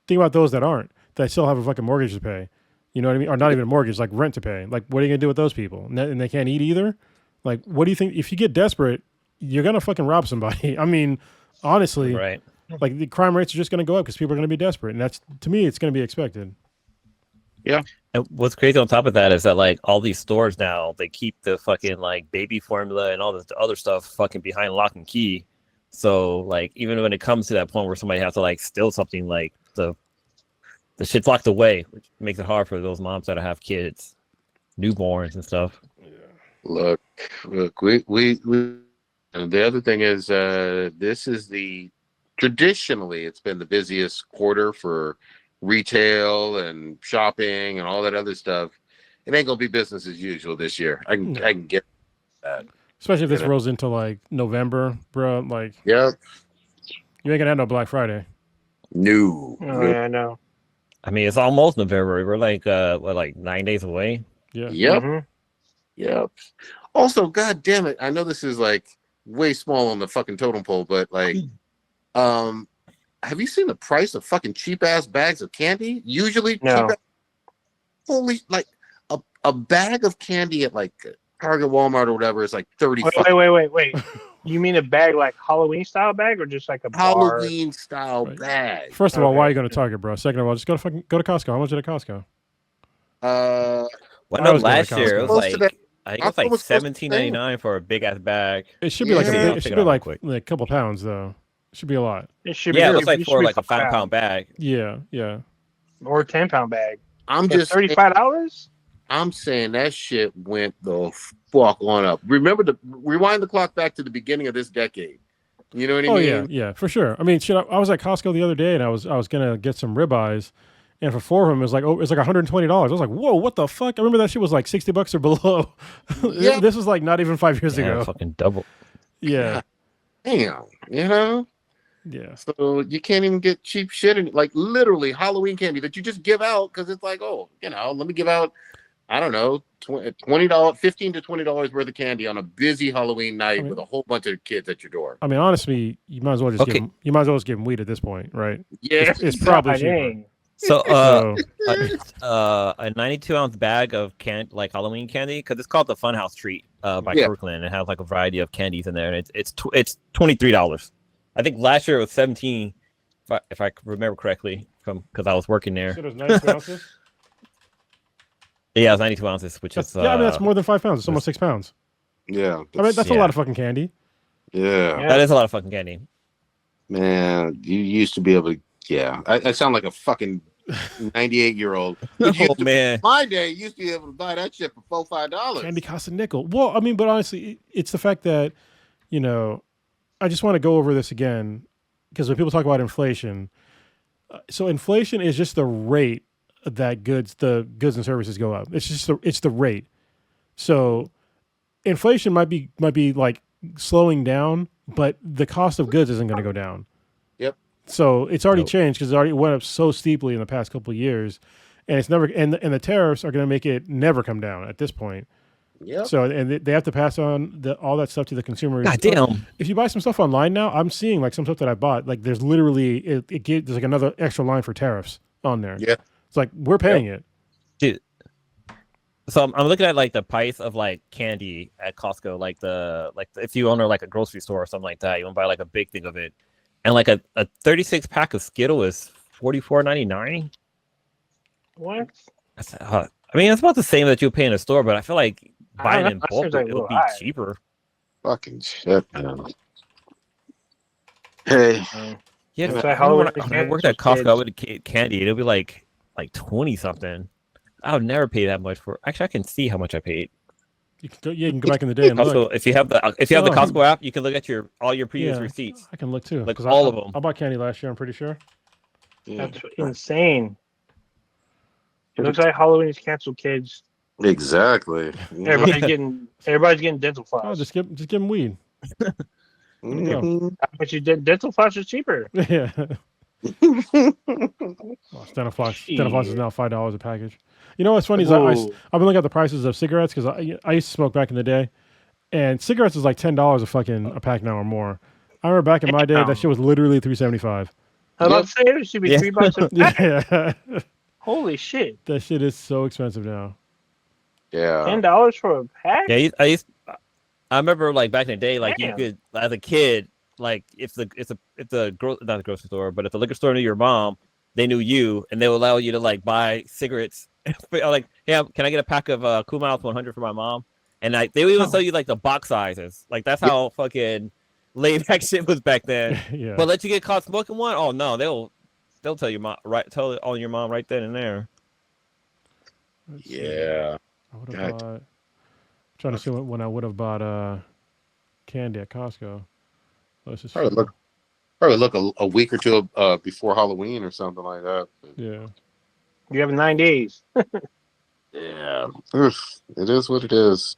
Think about those that aren't, that still have a fucking mortgage to pay. You know what I mean? Or not even a mortgage, like rent to pay. Like, what are you going to do with those people? And they can't eat either. Like, what do you think? If you get desperate, you're going to fucking rob somebody. I mean, honestly, right. Like the crime rates are just going to go up because people are going to be desperate. And that's, to me, it's going to be expected. Yeah. And what's crazy on top of that is that like all these stores now, they keep the fucking like baby formula and all this other stuff fucking behind lock and key. So like even when it comes to that point where somebody has to like steal something, like the shit's locked away, which makes it hard for those moms that have kids, newborns and stuff. Look, we and the other thing is this is traditionally it's been the busiest quarter for retail and shopping and all that other stuff. It ain't gonna be business as usual this year. I can get that. Especially if this rolls into like November, bro. Like, yeah, you ain't gonna have no Black Friday. No. Yeah, I know. I mean, it's almost November. We're like like 9 days away. Yeah. Yep. Mhm. Yep. Also, god damn it, I know this is like way small on the fucking totem pole, but like, have you seen the price of fucking cheap ass bags of candy? Usually, No. Holy, like a bag of candy at like Target, Walmart, or whatever is like 30. Wait. You mean a bag like Halloween style bag, or just like a Halloween style bag? First of all, why are you going to Target, bro? Second of all, just go to Costco. How much is it at Costco? Well, no, last year it was like I think it was like $17.99 for a big ass bag. It should be like a couple pounds though. It should be a lot. It should be. Yeah, it was like for like a 5-pound bag. Yeah. Or a 10-pound bag. I'm just $35. I'm saying that shit went the fuck on up. Rewind the clock back to the beginning of this decade. You know what I mean? Yeah, for sure. I mean, shit. I was at Costco the other day, and I was gonna get some ribeyes, and for 4 of them, it was like $120. I was like, whoa, what the fuck? I remember that shit was like $60 or below. Yeah. This was like not even 5 years ago. Fucking double. Yeah. Damn. You know. Yeah. So you can't even get cheap shit, and like literally Halloween candy that you just give out because it's like, oh, let me give out, I don't know, $20, $15 to $20 worth of candy on a busy Halloween night with a whole bunch of kids at your door. I mean, honestly, you might as well just give them weed at this point, right? Yeah, it's probably cheaper. So a 92-ounce bag of like Halloween candy, because it's called the Funhouse Treat by Kirkland. It has like a variety of candies in there, and it's $23. I think last year it was $17, if I remember correctly, because I was working there. So it was 92 ounces? Yeah, it was 92 ounces, which is... I mean, that's more than 5 pounds. It's almost 6 pounds. Yeah. I mean, that's a lot of fucking candy. Yeah. That is a lot of fucking candy. Man, you used to be able to... Yeah. I sound like a fucking 98-year-old. Oh, man. My day, you used to be able to buy that shit for $4-5. Candy costs a nickel. Well, I mean, but honestly, it's the fact that, I just want to go over this again, because when people talk about inflation, so inflation is just the rate that the goods and services go up. It's just it's the rate. So inflation might be like slowing down, but the cost of goods isn't going to go down. Yep. So it's already changed because it already went up so steeply in the past couple of years, and it's never and the tariffs are going to make it never come down at this point. Yeah. So and they have to pass on all that stuff to the consumers. God damn. If you buy some stuff online now, I'm seeing like some stuff that I bought. Like there's literally there's like another extra line for tariffs on there. Yeah. It's like we're paying it. Dude. So I'm looking at like the price of like candy at Costco, like if you own like a grocery store or something like that, you want to buy like a big thing of it, and like a 36 pack of Skittle is $44.99. What? I mean, it's about the same that you pay in a store, but I feel like buying it in That bulk, seems like a it'll little be high. cheaper. Fucking shit, man. Hey. Yeah, Looks I like remember Halloween when I worked cancels, at Costco, I kids. would get candy. It'll be like 20 something. I would never pay that much for. Actually, I can see how much I paid. You can go back in the day and look. Also, if you have the Costco app, you can look at all your previous receipts. I can look too. Like 'cause all of them. I bought candy last year. I'm pretty sure. That's insane. It looks like Halloween is canceled, kids. Exactly. Everybody's getting dental floss. Oh, just give them weed. Mhm. How much you did? Dental floss is cheaper. Yeah. Dental floss is now $5 a package. You know what's funny is I've been looking at the prices of cigarettes because I used to smoke back in the day, and cigarettes is like $10 a pack now or more. I remember back in my day that shit was literally $3.75. I was about to say it should be $3 a pack. Yeah. Holy shit! That shit is so expensive now. Yeah. $10 for a pack? Yeah, I remember like back in the day, like you could as a kid, like if the not the grocery store, but if the liquor store knew your mom, they knew you, and they would allow you to like buy cigarettes. Like, hey, can I get a pack of Cool Mouth 100 for my mom? And they would even sell you like the box sizes. Like that's how fucking laid back shit was back then. Yeah. But let you get caught smoking one? Oh no, they'll tell your mom tell it on your mom right then and there. Yeah. I would have bought. Trying to see when I would have bought candy at Costco. Let's just probably look a week or two before Halloween or something like that. Yeah. You have 9 days. Yeah. It is what it is.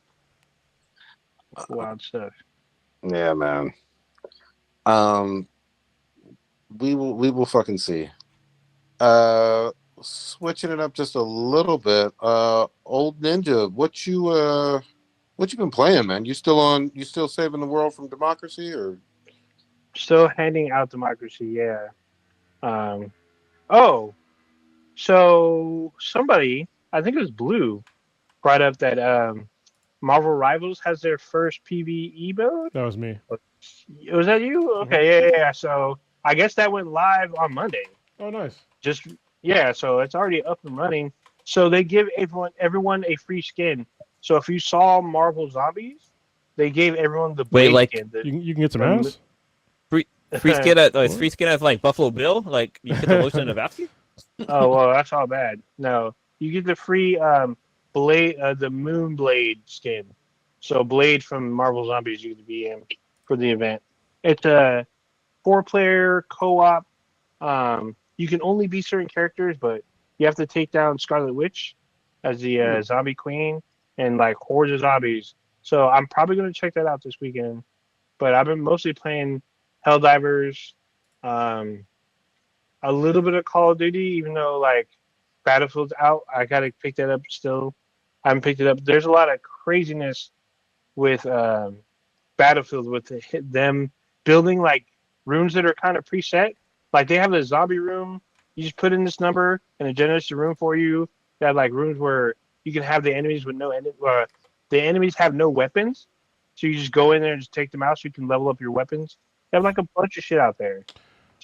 Wild stuff. Yeah, man. We will fucking see. Switching it up just a little bit. Old Ninja, what you been playing, man? You still saving the world from democracy, or Still handing out democracy, yeah. So somebody, I think it was Blue, brought up that Marvel Rivals has their first PvE mode. That was me. Was that you? Okay, yeah. So I guess that went live on Monday. Oh, nice. So it's already up and running. So they give everyone a free skin. So if you saw Marvel Zombies, they gave everyone the Blade skin. You can get some ass? Free skin as like Buffalo Bill? Like you get the lotion of Vaseline? Oh well, that's all bad. No, you get the free Blade, the Moon Blade skin. So Blade from Marvel Zombies you get to be in for the event. It's a 4-player co-op. You can only be certain characters, but you have to take down Scarlet Witch as the zombie queen and like hordes of zombies. So I'm probably going to check that out this weekend. But I've been mostly playing Helldivers, a little bit of Call of Duty, even though like Battlefield's out. I got to pick that up still. I haven't picked it up. There's a lot of craziness with Battlefield with them building like rooms that are kind of preset. Like they have the zombie room. You just put in this number and it generates the room for you. They have like rooms where you can have the enemies with the enemies have no weapons. So you just go in there and just take them out so you can level up your weapons. They have like a bunch of shit out there.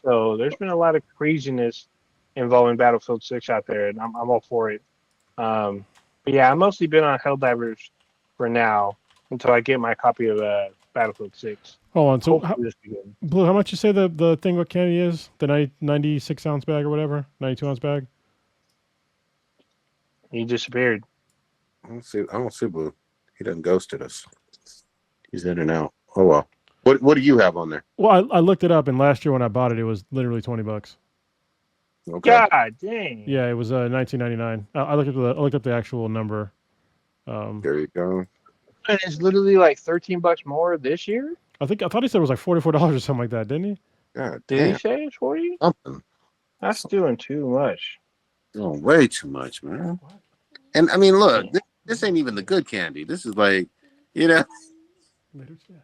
So there's been a lot of craziness involving Battlefield 6 out there, and I'm all for it. But yeah, I've mostly been on Helldivers for now until I get my copy of Battlefield 6. Hold on. So, Blue, how much you say the thing with candy is? The 96-ounce bag or whatever? 92-ounce bag? He disappeared. I don't see Blue. He done ghosted us. He's in and out. Oh well. What do you have on there? Well, I looked it up, and last year when I bought it, it was literally $20. Okay. God dang. Yeah, it was $19.99. I looked up the actual number. There you go. And it's literally like $13 more this year. I thought he said it was like $44 or something like that, didn't he? God damn. Did he say it's 40? Something. That's doing too much. Doing way too much, man. And I mean, look, this ain't even the good candy. This is like, you know.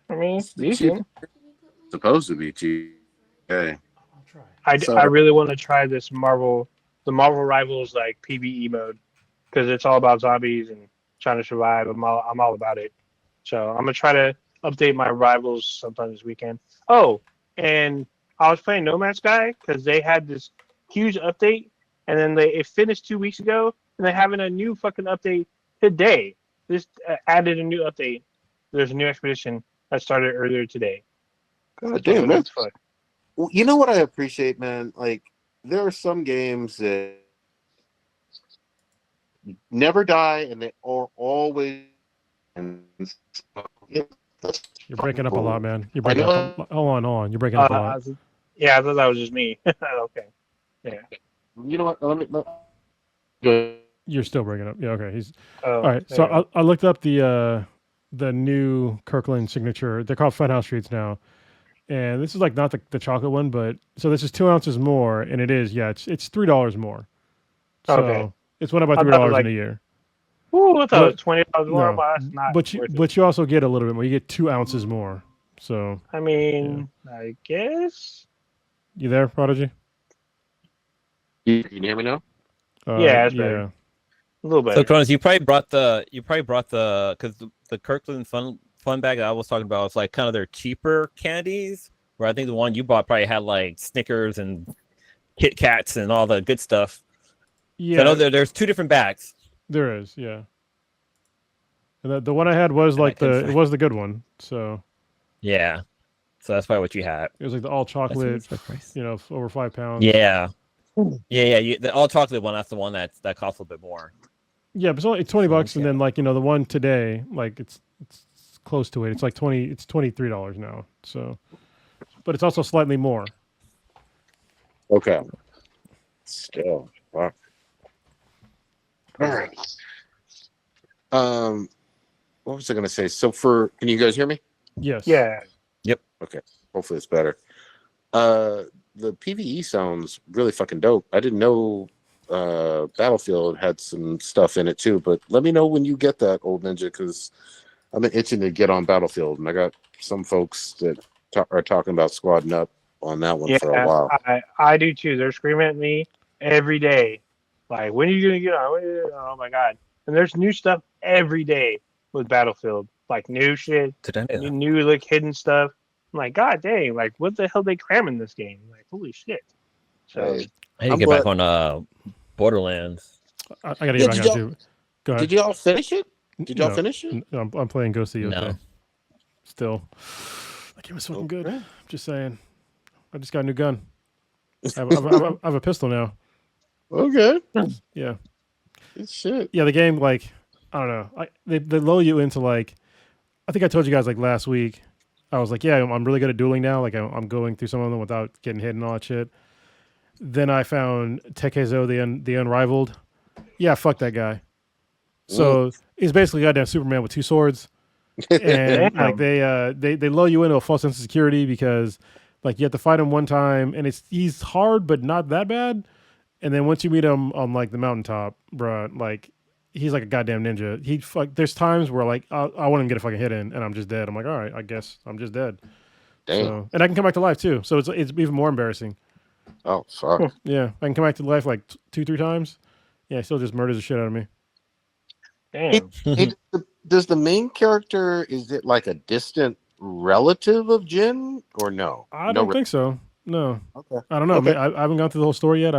I mean, it's decent. Supposed to be cheap. Okay. I really want to try the Marvel Rivals like PvE mode because it's all about zombies and trying to survive. I'm all about it. So I'm gonna try to update my Rivals sometime this weekend. Oh, and I was playing No Man's Sky because they had this huge update, and then it finished 2 weeks ago, and and they're having a new fucking update today. Just added a new update. There's a new expedition that started earlier today. God damn, man. You know what I appreciate, man? Like, there are some games that never die, and they are always. You're breaking up a lot, man. You're breaking up. Hold on. You're breaking up a lot. I thought that was just me. Okay. Yeah. You know what? You're still breaking up. Yeah. Okay. All right. So I looked up the new Kirkland signature. They're called Funhouse Treats now, and this is like not the chocolate one, but so this is 2 ounces more, and it is it's $3 more. So it's went up by $3 in a year. Ooh, I thought it was $20 more, but that's not. But you also get a little bit more. You get 2 ounces more. So I mean, I guess. You there, Prodigy? Can you hear me now? Yeah, it's better. A little better. So, Cronus, you probably brought the because the Kirkland fun bag that I was talking about was like kind of their cheaper candies. Where I think the one you bought probably had like Snickers and Kit Kats and all the good stuff. Yeah, so I know there's 2 different bags. There is, yeah. And the one I had was like it was the good one. So yeah, so that's probably what you had. It was like the all chocolate, over 5 pounds. Yeah. The all chocolate one. That's the one that costs a little bit more. Yeah, but it's $20, and then the one today, like it's close to it. It's like It's $23 now. So, but it's also slightly more. Okay. Still, fuck. All right. What was I gonna say? So can you guys hear me? Yes. Yeah. Yep. Okay. Hopefully it's better. The PvE sounds really fucking dope. I didn't know Battlefield had some stuff in it too, but let me know when you get that, Old Ninja, because I've been itching to get on Battlefield, and I got some folks that are talking about squadding up on that one for a while. I do too. They're screaming at me every day, like, when are you gonna get on? Oh my god! And there's new stuff every day with Battlefield, like new shit, new like hidden stuff. I'm like, god dang, like what the hell they cram in this game? Like, holy shit. So I need to get back on Borderlands. I gotta get back on too. Go ahead. Did y'all finish it? Did y'all finish it? No, I'm playing Ghost of Yotei. No. Still. That game is fucking good. I'm just saying. I just got a new gun. I have a pistol now. Okay. Yeah. Good shit. Yeah, the game, like, I don't know. They lull you into, like, I think I told you guys, like, last week, I was like, yeah, I'm really good at dueling now. Like, I'm going through some of them without getting hit and all that shit. Then I found Tekezo, the Unrivaled. Yeah, fuck that guy. So he's basically goddamn Superman with 2 swords. And, like, they lull you into a false sense of security because, like, you have to fight him one time, and he's hard, but not that bad. And then once you meet him on, like, the mountaintop, bruh, like, he's like a goddamn ninja. There's times where, like, I want him to get a fucking hit in, and I'm just dead. I'm like, all right, I guess I'm just dead. Damn. So, and I can come back to life, too. So it's even more embarrassing. Oh, fuck. Yeah, I can come back to life, like, 2-3 times. Yeah, he still just murders the shit out of me. Damn. Does the main character, is it like a distant relative of Jin, or no? I don't think so. No. Okay. I don't know. Okay. I haven't gone through the whole story yet.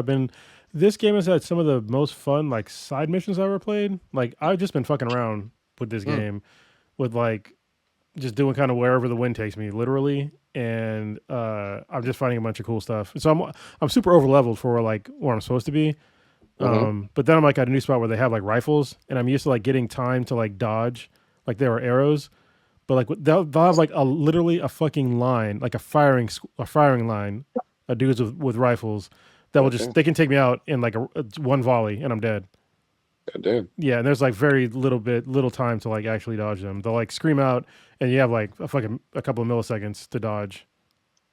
This game has had some of the most fun, like, side missions I've ever played. Like, I've just been fucking around with this game, with, like, just doing kind of wherever the wind takes me, literally. And I'm just finding a bunch of cool stuff. So I'm super over leveled for, like, where I'm supposed to be. But then I'm, like, at a new spot where they have, like, rifles, and I'm used to, like, getting time to, like, dodge, like there are arrows. But, like, they'll have, like, literally a fucking line, like a firing line of dudes with rifles that will they can take me out in, like, one volley, and I'm dead. Damn. Yeah, and there's, like, very little time to, like, actually dodge them. They'll, like, scream out, and you have, like, a couple of milliseconds to dodge,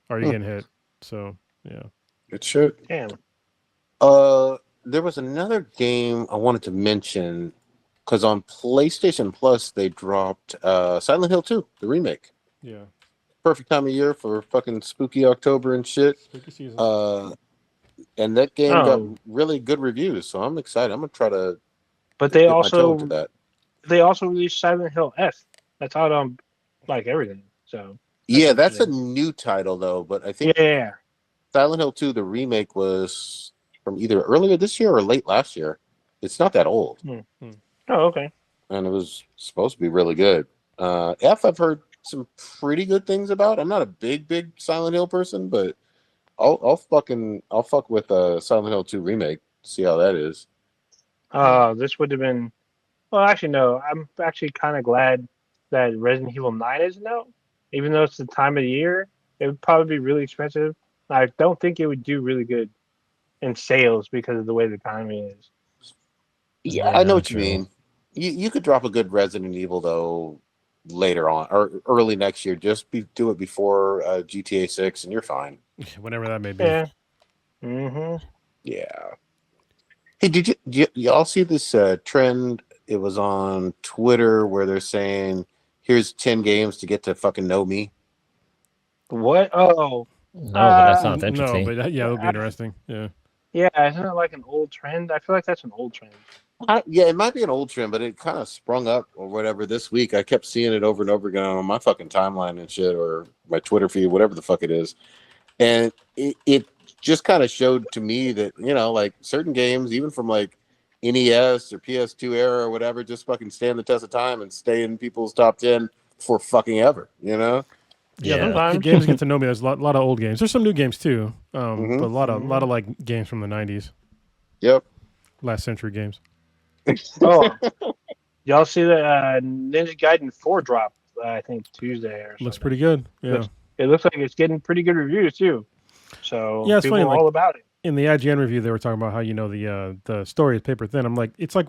or you're getting hit. So, yeah. Good shit. Damn. There was another game I wanted to mention, because on PlayStation Plus they dropped Silent Hill 2, the remake. Yeah. Perfect time of year for fucking spooky October and shit. Spooky season. And that game got really good reviews, so I'm excited. I'm gonna try to. But they also released Silent Hill F. That's out on, like, everything. So. Yeah, that's a new title though. But I think Silent Hill 2, the remake, was from either earlier this year or late last year. It's not that old. Oh, okay. And it was supposed to be really good. F, I've heard some pretty good things about. I'm not a big Silent Hill person, but I'll fuck with Silent Hill 2 remake. See how that is. This would have been. Well, actually, no. I'm actually kind of glad that Resident Evil 9 isn't out. Even though it's the time of the year, it would probably be really expensive. I don't think it would do really good in sales because of the way the economy is. Yeah, I know what you mean. You could drop a good Resident Evil though later on or early next year. Just do it before GTA 6, and you're fine. Whenever that may be. Yeah. Mm-hmm. Yeah. Hey, did y'all see this trend? It was on Twitter where they're saying, "Here's 10 games to get to fucking know me." What? Oh. No, but that sounds interesting. No, but yeah, it would be interesting. Yeah. Yeah, isn't it like an old trend? I feel like that's an old trend. Yeah, it might be an old trend, but it kind of sprung up or whatever this week. I kept seeing it over and over again on my fucking timeline and shit, or my Twitter feed, whatever the fuck it is. And it just kind of showed to me that, like certain games, even from like NES or PS2 era or whatever, just fucking stand the test of time and stay in people's top 10 for fucking ever, Yeah, the games get to know me. There's a lot of old games. There's some new games too, but a lot of like games from the 90s. Yep. Last century games. Oh, y'all see the Ninja Gaiden 4 drop? I think Tuesday or something. Looks pretty good. Yeah, it looks like it's getting pretty good reviews too. So yeah, it's people funny. are all about it. In the IGN review, they were talking about how the story is paper thin. I'm like, it's like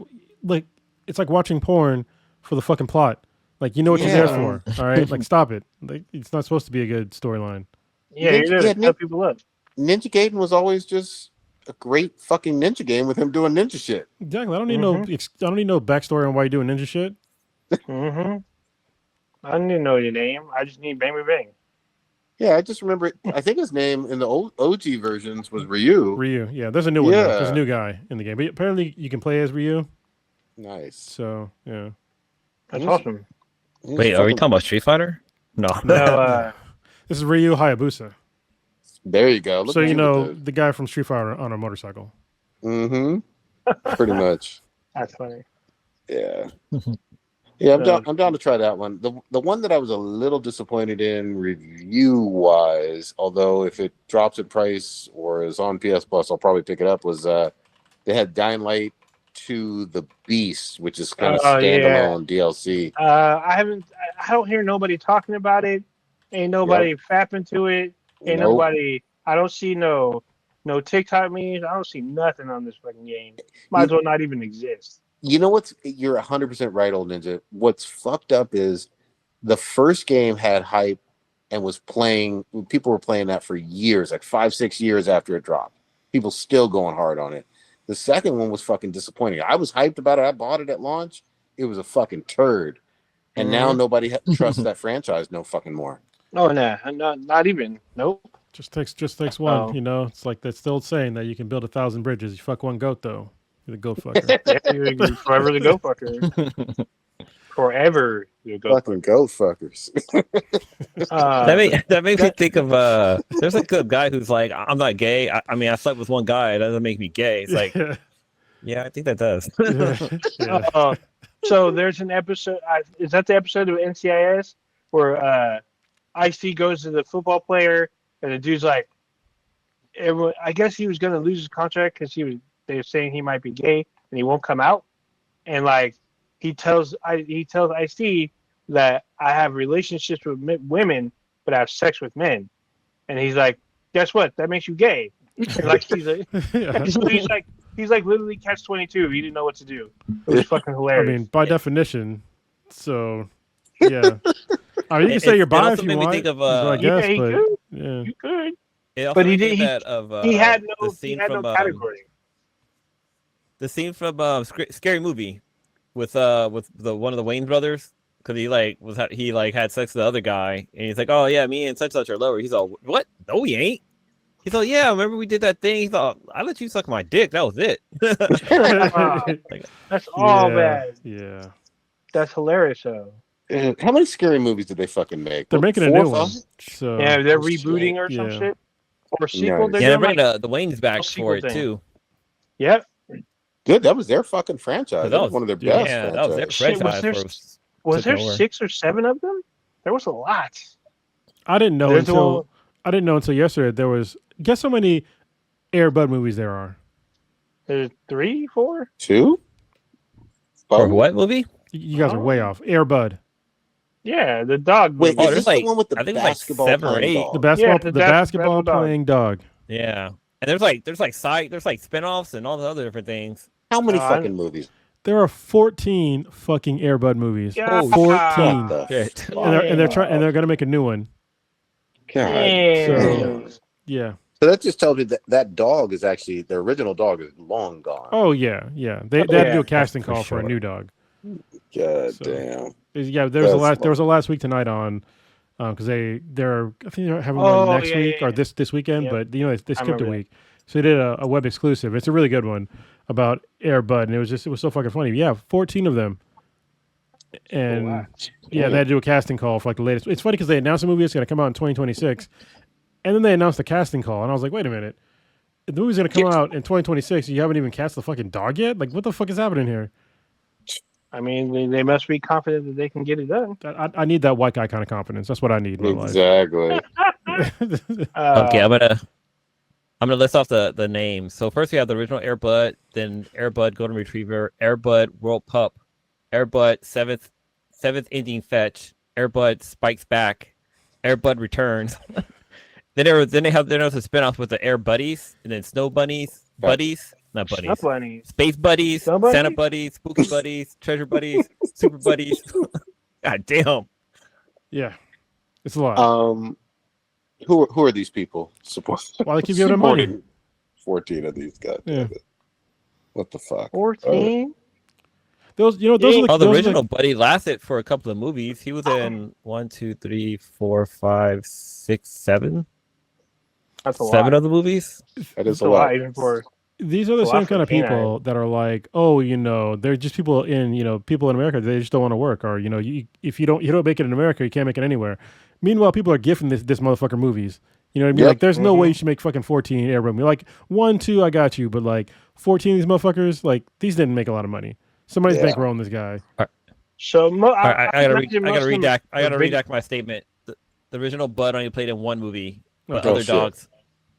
watching porn for the fucking plot. Like, you know what you're there for. All right, like stop it. Like, it's not supposed to be a good storyline. Yeah, you're there to tell people up. Ninja Gaiden was always just a great fucking ninja game with him doing ninja shit. Exactly. I don't need no backstory on why you're doing ninja shit. Mm-hmm. I don't need to know your name. I just need bang bang bang. Yeah, I just remember. I think his name in the old OG versions was Ryu. Ryu. Yeah, there's a new one. Yeah. There's a new guy in the game, but apparently you can play as Ryu. Nice. So yeah, that's awesome. Wait, are we talking about Street Fighter? No. This is Ryu Hayabusa. There you go. Look, so the guy from Street Fighter on a motorcycle. Mm-hmm. Pretty much. That's funny. Yeah. Yeah, I'm down to try that one. The one that I was a little disappointed in review-wise, although if it drops in price or is on PS Plus, I'll probably pick it up, was they had Dying Light 2 The Beast, which is kind of standalone DLC. I don't hear nobody talking about it. Ain't nobody fapping to it. Ain't nobody. I don't see no TikTok memes. I don't see nothing on this fucking game. Might as well not even exist. You know what's? You're 100% right, old ninja. What's fucked up is the first game had hype and was playing. People were playing that for years, like 5-6 years after it dropped. People still going hard on it. The second one was fucking disappointing. I was hyped about it. I bought it at launch. It was a fucking turd, and now nobody trusts that franchise no fucking more. Oh no, not even. Nope. Just takes one. It's like that still saying that you can build 1,000 bridges. You fuck one goat though. You're the goat fucker. Yeah, you're forever the goat fucker. Forever the goat fucking goat fuckers. That makes me think of there's like a guy who's like, I'm not gay. I mean, I slept with one guy. It doesn't make me gay. It's like, yeah, I think that does. So there's an episode. Is that the episode of NCIS where Ice-T goes to the football player and the dude's like, I guess he was going to lose his contract because they were saying he might be gay and he won't come out, and like he tells Ice-T that I have relationships with women but I have sex with men, and he's like, guess what, that makes you gay. And like he's like literally catch-22. He didn't know what to do. It was fucking hilarious. I mean, by definition, so yeah. I mean, you can say you're bi if you want. Think of, I guess, you could. But he did. He had no category. The scene from Scary Movie with the one of the Wayne brothers, because he had sex with the other guy, and he's like, oh yeah, me and such are lower. He's all, what? No, we ain't. He's all, yeah, remember we did that thing. He thought, I let you suck my dick. That was it. That's all bad. Yeah, that's hilarious though. How many Scary Movies did they fucking make? They're making a new one. So yeah, they're rebooting or some shit. Or sequel. Nice. They're bringing the Wayne's back for it too. Yep. good. That was their fucking franchise. That was one of their best that franchises. was their franchise. Was there 6 or 7 of them? There was a lot. I didn't know until yesterday. There was guess how many Air Bud movies there are? There's 3, 4, 2. For what movie? You guys are way off. Air Bud. Yeah, the dog. Wait, movie. is this the one with the basketball playing dog? The basketball playing dog. Yeah, and there's spinoffs and all the other different things. How many fucking movies? There are 14 fucking Air Bud movies. Yeah. 14. Shit. And they're gonna make a new one. God. So, yeah. So that just tells me that dog is actually the original dog is long gone. Oh yeah. They had to do a casting call for a new dog. God damn. Yeah, there was a last week tonight on because I think they're having one next week or this weekend, but they skipped a week, so they did a web exclusive. It's a really good one about Air Bud, and it was so fucking funny. Yeah, 14 of them, and they had to do a casting call for like the latest. It's funny because they announced the movie is going to come out in 2026, and then they announced the casting call, and I was like, wait a minute, the movie's going to come out in 2026, and you haven't even cast the fucking dog yet? Like, what the fuck is happening here? I mean, they must be confident that they can get it done. I need that white guy kind of confidence. That's what I need in my life. Exactly. Okay, I'm gonna list off the names. So first we have the original Air Bud, then Air Bud Golden Retriever, Air Bud World Pup, Air Bud seventh Ending Fetch, Air Bud Spikes Back, Air Bud Returns. then there's a spinoff with the Air Buddies, and then Snow Bunnies, Buddies. Not buddies. Not bunnies. Space buddies, Somebody? Santa buddies, spooky buddies, treasure buddies, super buddies. God damn. Yeah, it's a lot. Who are these people? Why they keep giving them money? 14 of these guys. Yeah. What the fuck? 14. Those are the original Buddy lasted for a couple of movies. He was in 1, 2, 3, 4, 5, 6, 7. That's a lot. 7 of the movies. That is a lot. Even for these are the same kind of people that are like, oh, they're just people in America. They just don't want to work, or if you don't make it in America, you can't make it anywhere. Meanwhile, people are gifting this motherfucker movies. You know what I mean? Yep. Like, there's no way you should make fucking 14 Air Bud. Like 1, 2, I got you, but like 14 of these motherfuckers, like these didn't make a lot of money. Somebody's bankrolling this guy. So I gotta redact my statement. The original Bud only played in one movie, but other dogs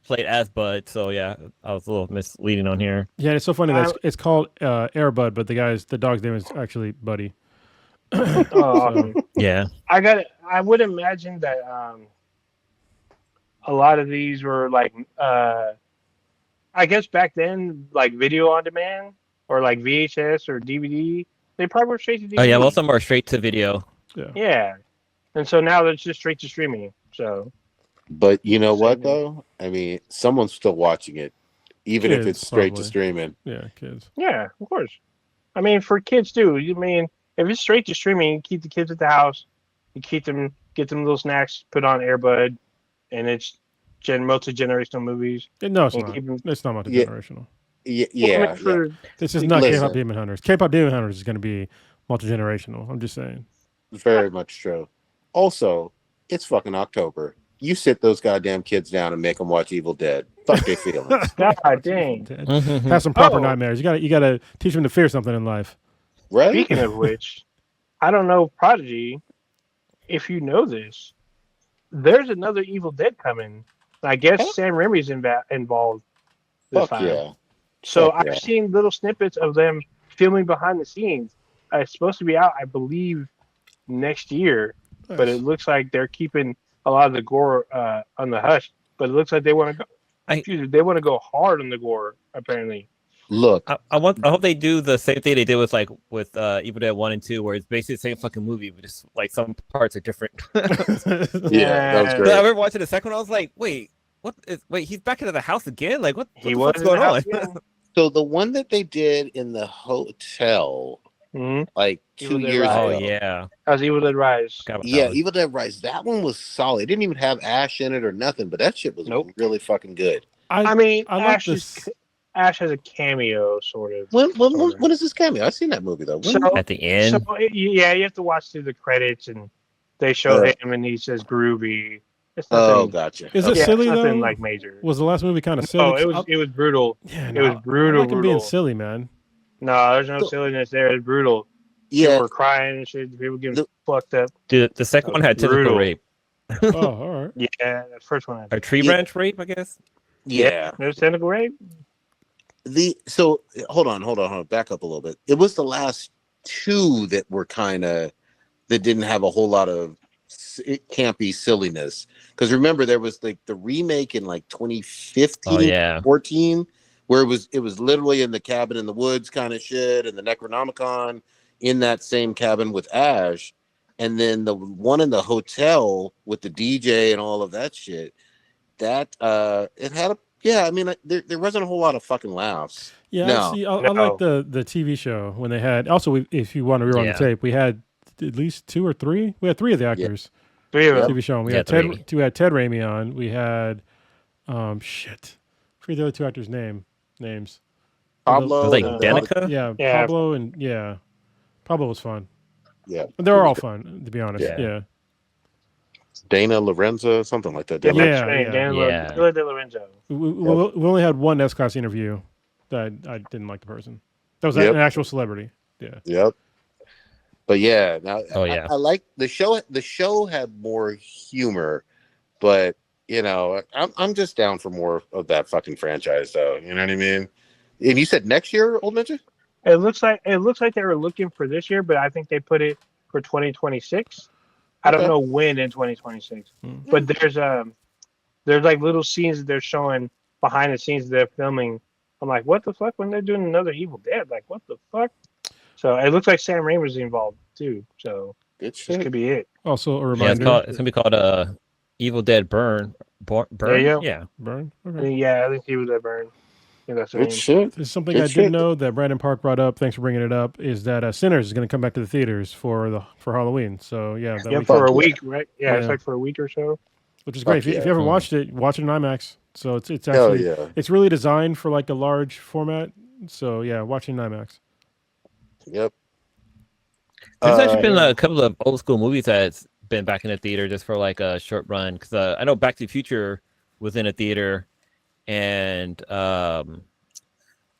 played as Bud. So yeah, I was a little misleading on here. Yeah, it's so funny that it's called Air Bud, but the dog's name is actually Buddy. Yeah, I would imagine that a lot of these were like I guess back then, like video on demand or like VHS or DVD. They probably were straight to DVD. Oh yeah, most of them are straight to video. Yeah, and so now it's just straight to streaming. So, but you know what though? I mean, someone's still watching it, even kids, if it's straight probably. to streaming. Yeah, kids. Yeah, of course. I mean, for kids too. You mean if it's straight to streaming, you keep the kids at the house. You get them little snacks, put on Air Bud, and it's multi-generational movies. No, it's not. It's not multi-generational. Yeah. This is not K-pop Demon Hunters. K-pop Demon Hunters is going to be multi-generational. I'm just saying. Very much true. Also, it's fucking October. You sit those goddamn kids down and make them watch Evil Dead. Fuck their feelings. God dang. Have some proper nightmares. You got to teach them to fear something in life. Right? Speaking of which, I don't know, Prodigy, if you know this, there's another Evil Dead coming. I guess Sam Raimi's involved this time. Yeah. So I've seen little snippets of them filming behind the scenes. It's supposed to be out, I believe, next year. Nice. But it looks like they're keeping a lot of the gore on the hush. But it looks like they want to go. They want to go hard on the gore. Apparently. Look, I hope they do the same thing they did with Evil Dead 1 and 2, where it's basically the same fucking movie, but just like some parts are different. Yeah, that was great. I remember watching the second one. I was like, wait, he's back into the house again? Like, what's going on? So the one that they did in the hotel, like 2 years ago. Oh yeah, that was Evil Dead Rise. Yeah, Evil Dead Rise. That one was solid. It didn't even have Ash in it or nothing, but that shit was really fucking good. I mean, like this. Ash has a cameo, sort of. When is this cameo? I've seen that movie though. At the end. So, you have to watch through the credits, and they show him, and he says "groovy." It's nothing, gotcha. Is it silly though? Nothing like major. Was the last movie kind of silly? Oh, it was brutal. Yeah, it was brutal. I like him being silly, man. No, there's no silliness there. It's brutal. Yeah, People were crying and shit. People getting fucked up. Dude, the second one had tentacle rape. Oh, all right. Yeah, the first one had A tree branch rape, I guess. Yeah. There's tentacle rape. So hold on. Back up a little bit. It was the last two that were that didn't have a whole lot of campy silliness. Because remember, there was like the remake in like 2015, 14, where it was literally in the cabin in the woods kind of shit, and the Necronomicon in that same cabin with Ash, and then the one in the hotel with the DJ and all of that shit. That it had a I mean, there wasn't a whole lot of fucking laughs. Yeah, no. I like the TV show when they had. Also, if you want to rerun the tape, we had at least 2 or 3. We had 3 of the actors. 3 of them. TV show. We had Ted Raimi on. We had forget the other 2 actors' names. Pablo, like Danica. Yeah, Pablo and Pablo was fun. Yeah, they were all fun, to be honest. Yeah. Dana Lorenzo, something like that. Dana Lorenzo. We only had one S-Class interview that I didn't like the person. That was an actual celebrity. Yeah. Yep. But yeah, I like the show. The show had more humor, but I'm just down for more of that fucking franchise, though. You know what I mean? And you said next year, Old Ninja? It looks like they were looking for this year, but I think they put it for 2026. I don't know when in 2026, but there's like little scenes that they're showing behind the scenes they're filming. I'm like, what the fuck? When they're doing another Evil Dead, like what the fuck? So it looks like Sam Raimi's involved too. So this could be it. Also a reminder, it's gonna be called Evil Dead Burn. Burn. There you go. Yeah, Burn. Okay. Yeah, I think Evil Dead Burn. Yeah, that's Good shit. There's something I didn't know that Brandon Park brought up. Thanks for bringing it up. Is that Sinners is going to come back to the theaters for Halloween? So for a week, right? Yeah, it's like for a week or so. Which is great. If you ever watched it, watch it in IMAX. So it's actually it's really designed for like a large format. So watch it in IMAX. Yep. There's actually been a couple of old school movies that's been back in the theater just for like a short run. Because I know Back to the Future was in a theater. And what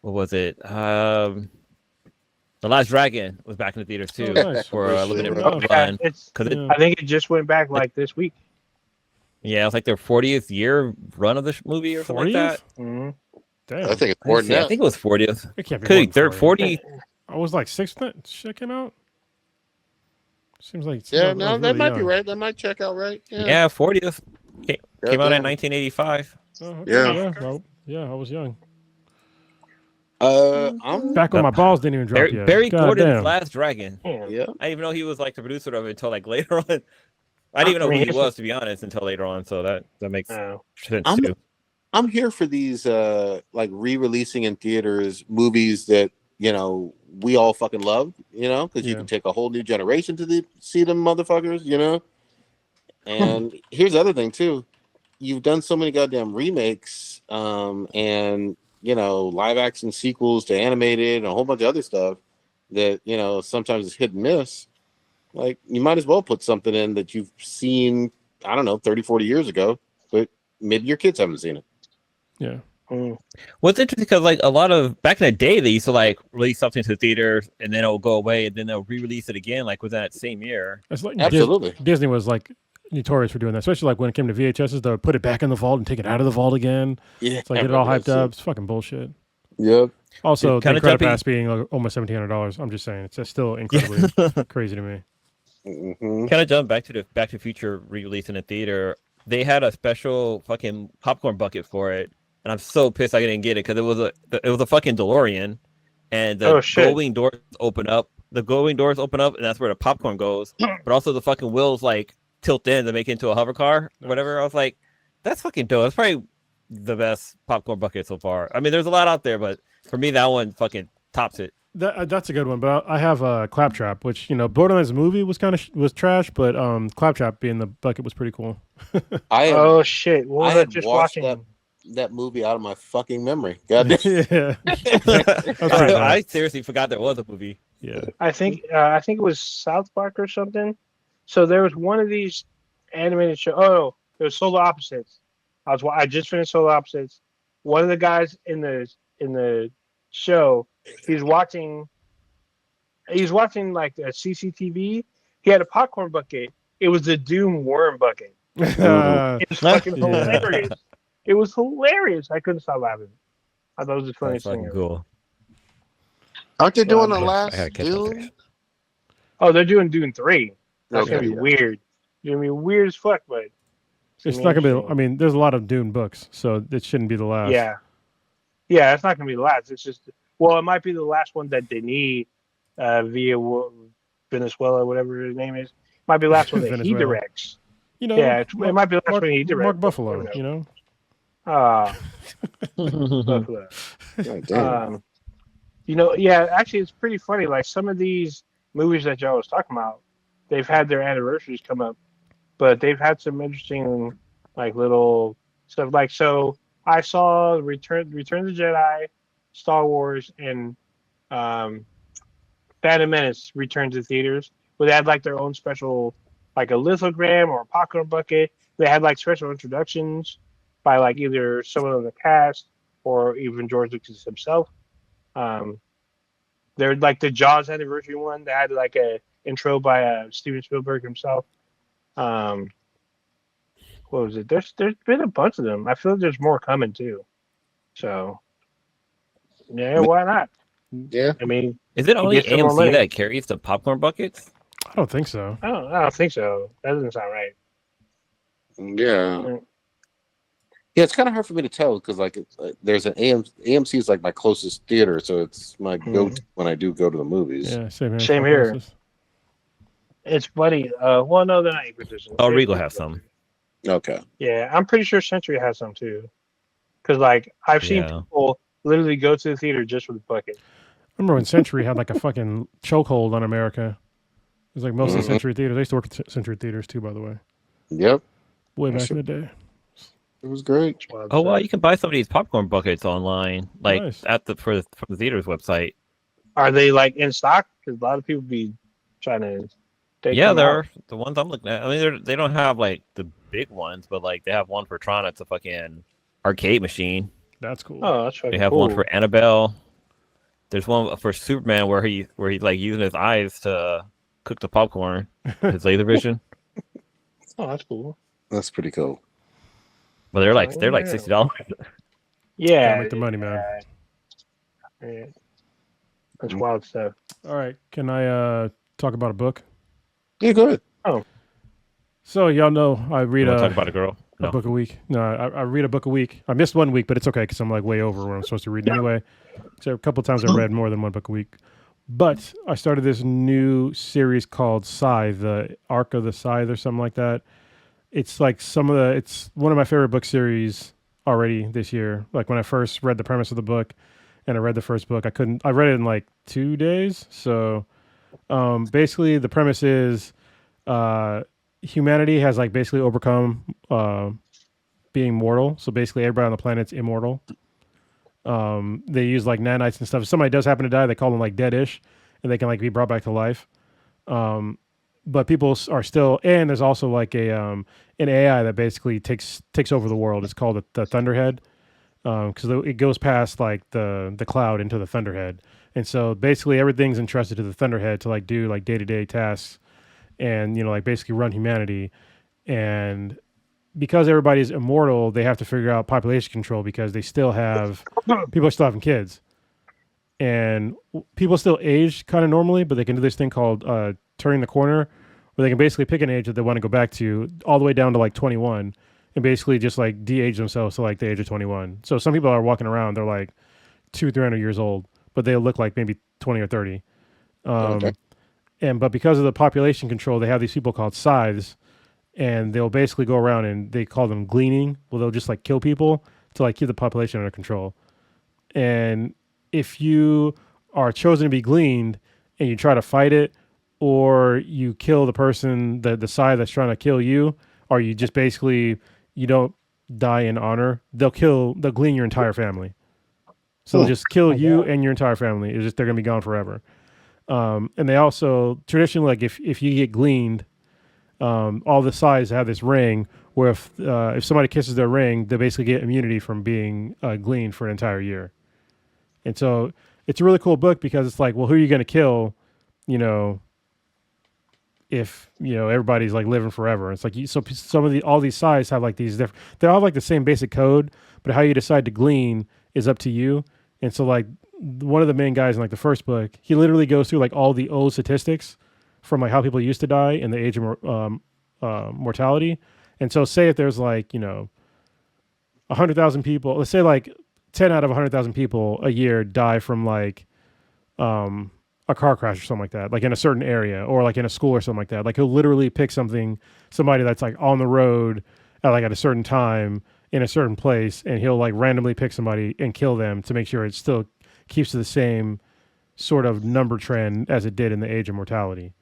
was it? The Last Dragon was back in the theaters too for a limited run. I think it just went back like this week. Yeah, it was like their 40th year run of the movie or something like that. Mm-hmm. Damn. I think it's more than that. I think it was 40th. It can't be they're 40. I was like 6th that shit came out. Seems like that might be right. That might check out right. Yeah, 40th came out in 1985. I was young. I'm back when my balls didn't even drop yet. Barry Gordon's Last Dragon. Yeah. I didn't even know he was like the producer of it until like later on. I didn't even know who he was, to be honest, until later on. So that makes sense too. I'm here for these like re-releasing in theaters movies that we all fucking love. Because you can take a whole new generation to see them motherfuckers. And here's the other thing too. You've done so many goddamn remakes, and live action sequels to animated and a whole bunch of other stuff that sometimes it's hit and miss. Like you might as well put something in that you've seen, I don't know, 30, 40 years ago, but maybe your kids haven't seen it. Yeah. What's interesting because like a lot of back in the day they used to like release something to the theaters and then it'll go away and then they'll re-release it again like within that same year. It's like absolutely. Disney was like notorious for doing that, especially like when it came to VHSs. They would put it back in the vault and take it out of the vault again. Yeah, it's like get it all hyped up. It's fucking bullshit. Yep. Also, the credit pass being like almost $1,700. I'm just saying, it's still incredibly crazy to me. Mm-hmm. Kind of jump back to the Back to the Future re-release in the theater. They had a special fucking popcorn bucket for it, and I'm so pissed I didn't get it because it was a fucking DeLorean, and the glowing doors open up. The glowing doors open up, and that's where the popcorn goes. But also the fucking wheels like tilt in to make it into a hover car or whatever. I was like, that's fucking dope. That's probably the best popcorn bucket so far. I mean, there's a lot out there, but for me, that one fucking tops it. That's a good one. But I have Claptrap, which Borderlands movie was trash, but Claptrap being the bucket was pretty cool. Shit! What was I just watching? That movie out of my fucking memory. God yeah. I seriously forgot there was a movie. Yeah. I think it was South Park or something. So there was one of these animated shows. Oh, it was Solar Opposites. I just finished Solar Opposites. One of the guys in the show He's watching like a CCTV. He had a popcorn bucket. It was a Doom worm bucket. It was fucking hilarious. It was hilarious. I couldn't stop laughing. I thought it was the funniest thing ever. Cool. Aren't they doing the last Dune? Oh, they're doing Dune 3. That's gonna be weird. It's gonna be weird as fuck, but it's not gonna be. I mean, there's a lot of Dune books, so it shouldn't be the last. Yeah, it's not gonna be the last. It's just, well, it might be the last one that they need via Venezuela, whatever his name is. Might be the last one that he directs. You know, it might be the last one he directs. Mark Buffalo, you know. Buffalo. Actually, it's pretty funny. Like some of these movies that y'all was talking about, they've had their anniversaries come up, but they've had some interesting, like, little stuff. Like, so I saw Return of the Jedi, Star Wars, and Phantom Menace return to theaters, where they had like their own special, like a lithogram or a popcorn bucket. They had like special introductions by like either someone on the cast or even George Lucas himself. They're like the Jaws anniversary one. They had like a intro by Steven Spielberg himself. What was it? There's been a bunch of them. I feel like there's more coming too. So yeah, why not? Yeah. I mean, is it only AMC that carries the popcorn buckets? I don't think so. I don't think so. That doesn't sound right. Yeah. Yeah, it's kind of hard for me to tell because like there's an AMC is like my closest theater, so it's my go-to when I do go to the movies. Yeah, same here. Same here. It's funny. Well, no, they're not equidistant. Oh, Regal has some. Okay. Yeah, I'm pretty sure Century has some too. Because like I've seen people literally go to the theater just for the bucket. I remember when Century had like a fucking chokehold on America. It was like most of the Century theaters. I used to work at Century theaters too, by the way. Yep. Way back in the day. It was great. Oh well, you can buy some of these popcorn buckets online, like at the from the theater's website. Are they like in stock? Because a lot of people be trying to. They're the ones I'm looking at. I mean, they don't have like the big ones, but like they have one for Tron. It's a fucking arcade machine. That's cool. Oh, that's fucking They have one for Annabelle. There's one for Superman where he's like using his eyes to cook the popcorn. His laser vision. Oh, that's cool. That's pretty cool. But they're like $60. Yeah, make the money, man. Yeah. That's wild stuff. All right, can I talk about a book? Yeah, go ahead. Oh, so y'all know I read talk about a girl. A book a week. No, I read a book a week. I missed 1 week, but it's okay because I'm like way over where I'm supposed to read anyway. So a couple of times I read more than one book a week. But I started this new series called Scythe, the Arc of the Scythe or something like that. It's like it's one of my favorite book series already this year. Like when I first read the premise of the book and I read the first book, I read it in like 2 days. So basically the premise is humanity has like basically overcome being mortal. So basically everybody on the planet's immortal. They use like nanites and stuff. If somebody does happen to die, they call them like dead-ish and they can like be brought back to life. But people are still, and there's also like an AI that basically takes over the world. It's called the Thunderhead, because it goes past like the cloud into the Thunderhead, and so basically everything's entrusted to the Thunderhead to like do like day-to-day tasks, and like basically run humanity. And because everybody's immortal, they have to figure out population control because people are still having kids, and people still age kind of normally, but they can do this thing called turning the corner, where they can basically pick an age that they want to go back to all the way down to like 21 and basically just like de-age themselves to like the age of 21. So some people are walking around, they're like 200-300 years old, but they look like maybe 20 or 30. But because of the population control, they have these people called scythes, and they'll basically go around and they call them gleaning. Well, they'll just like kill people to like keep the population under control. And if you are chosen to be gleaned and you try to fight it, or you kill the person, the scythe that's trying to kill you, or you just basically, you don't die in honor, they'll glean your entire family. So they'll just kill you and your entire family. It's just, they're going to be gone forever. And they also, traditionally, like if you get gleaned, all the scythes have this ring where if somebody kisses their ring, they basically get immunity from being gleaned for an entire year. And so it's a really cool book because it's like, well, who are you going to kill? If everybody's like living forever. It's like so some of all these sides have like these different. They all have like the same basic code, but how you decide to glean is up to you. And so like one of the main guys in like the first book, he literally goes through like all the old statistics from like how people used to die in the age of mortality. And so say if there's like 100,000 people, let's say like 10 out of 100,000 people a year die from like a car crash or something like that, like in a certain area or like in a school or something like that. Like he'll literally pick somebody that's like on the road at a certain time in a certain place, and he'll like randomly pick somebody and kill them to make sure it still keeps to the same sort of number trend as it did in the age of mortality.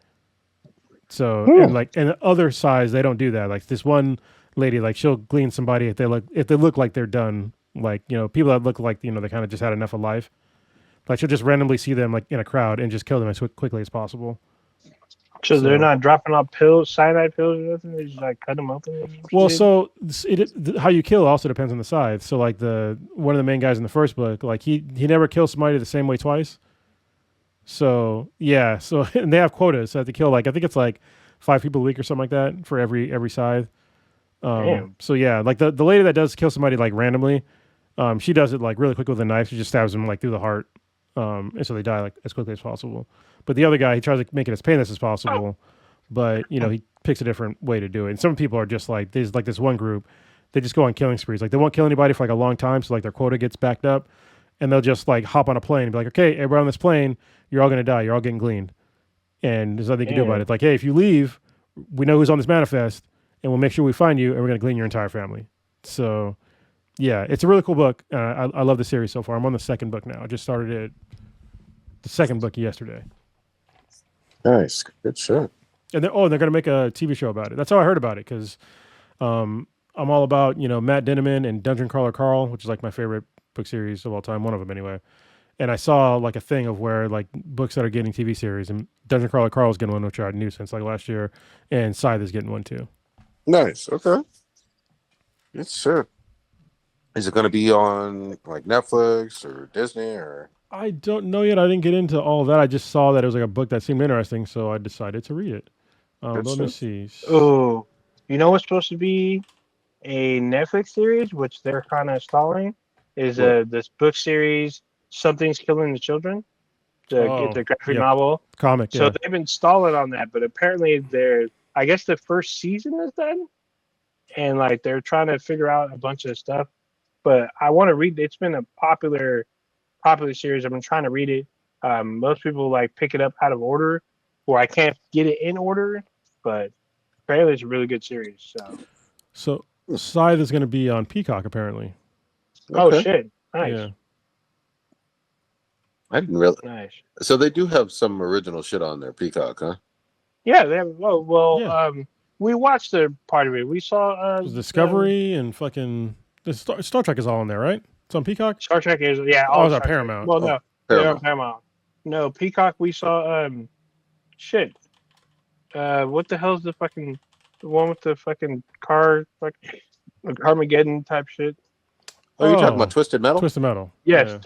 So and like in the other sides, they don't do that. Like this one lady, like she'll glean somebody if they look like they're done. Like people that look like they kind of just had enough of life. Like she'll just randomly see them like in a crowd and just kill them as quickly as possible. So they're not dropping off pills, cyanide pills or nothing. They just like cut them open. Well, so how you kill also depends on the side. So like one of the main guys in the first book, like he never kills somebody the same way twice. So yeah, and they have quotas. So they have to kill like I think it's like 5 people a week or something like that for every side. Damn. So yeah, like the lady that does kill somebody like randomly, she does it like really quick with a knife. She just stabs them like through the heart. And so they die like as quickly as possible. But the other guy, he tries to make it as painless as possible, but he picks a different way to do it. And some people are just like there's like this one group, they just go on killing sprees. Like they won't kill anybody for like a long time, so like their quota gets backed up, and they'll just like hop on a plane and be like, okay, everybody on this plane, you're all gonna die, you're all getting gleaned, and there's nothing you can do about it. It's like, hey, if you leave, we know who's on this manifest, and we'll make sure we find you, and we're gonna glean your entire family. So yeah, it's a really cool book. I love the series so far. I'm on the second book now. I just started the second book yesterday. Nice, good shit. And they're going to make a TV show about it. That's how I heard about it because I'm all about Matt Dinniman and Dungeon Crawler Carl, which is like my favorite book series of all time, one of them anyway. And I saw like a thing of where like books that are getting TV series, and Dungeon Crawler Carl is getting one, which I knew since like last year, and Scythe is getting one too. Nice. Okay. Good shit. Is it going to be on like Netflix or Disney or? I don't know yet. I didn't get into all of that. I just saw that it was like a book that seemed interesting, so I decided to read it. Let me see. Oh, you know what's supposed to be a Netflix series, which they're kind of stalling, is this book series, Something's Killing the Children. The graphic novel. Comic, So they've been stalling on that, but apparently I guess the first season is done, and like they're trying to figure out a bunch of stuff. But I want to read. It's been a popular series. I've been trying to read it. Most people like pick it up out of order, or I can't get it in order. But apparently, it's a really good series. So Scythe is going to be on Peacock apparently. Oh shit! Nice. Yeah. I didn't really. Nice. So they do have some original shit on their Peacock, huh? Yeah, they have. Well, we watched a part of it. We saw Discovery and fucking Star Trek is all in there, right? It's on Peacock. Star Trek is Oh, it's on Paramount. Well, no, they're on Paramount. No, Peacock. We saw shit. What the hell's the one with the fucking car, Carmageddon type shit? Oh, you're talking about Twisted Metal? Twisted Metal. Yes,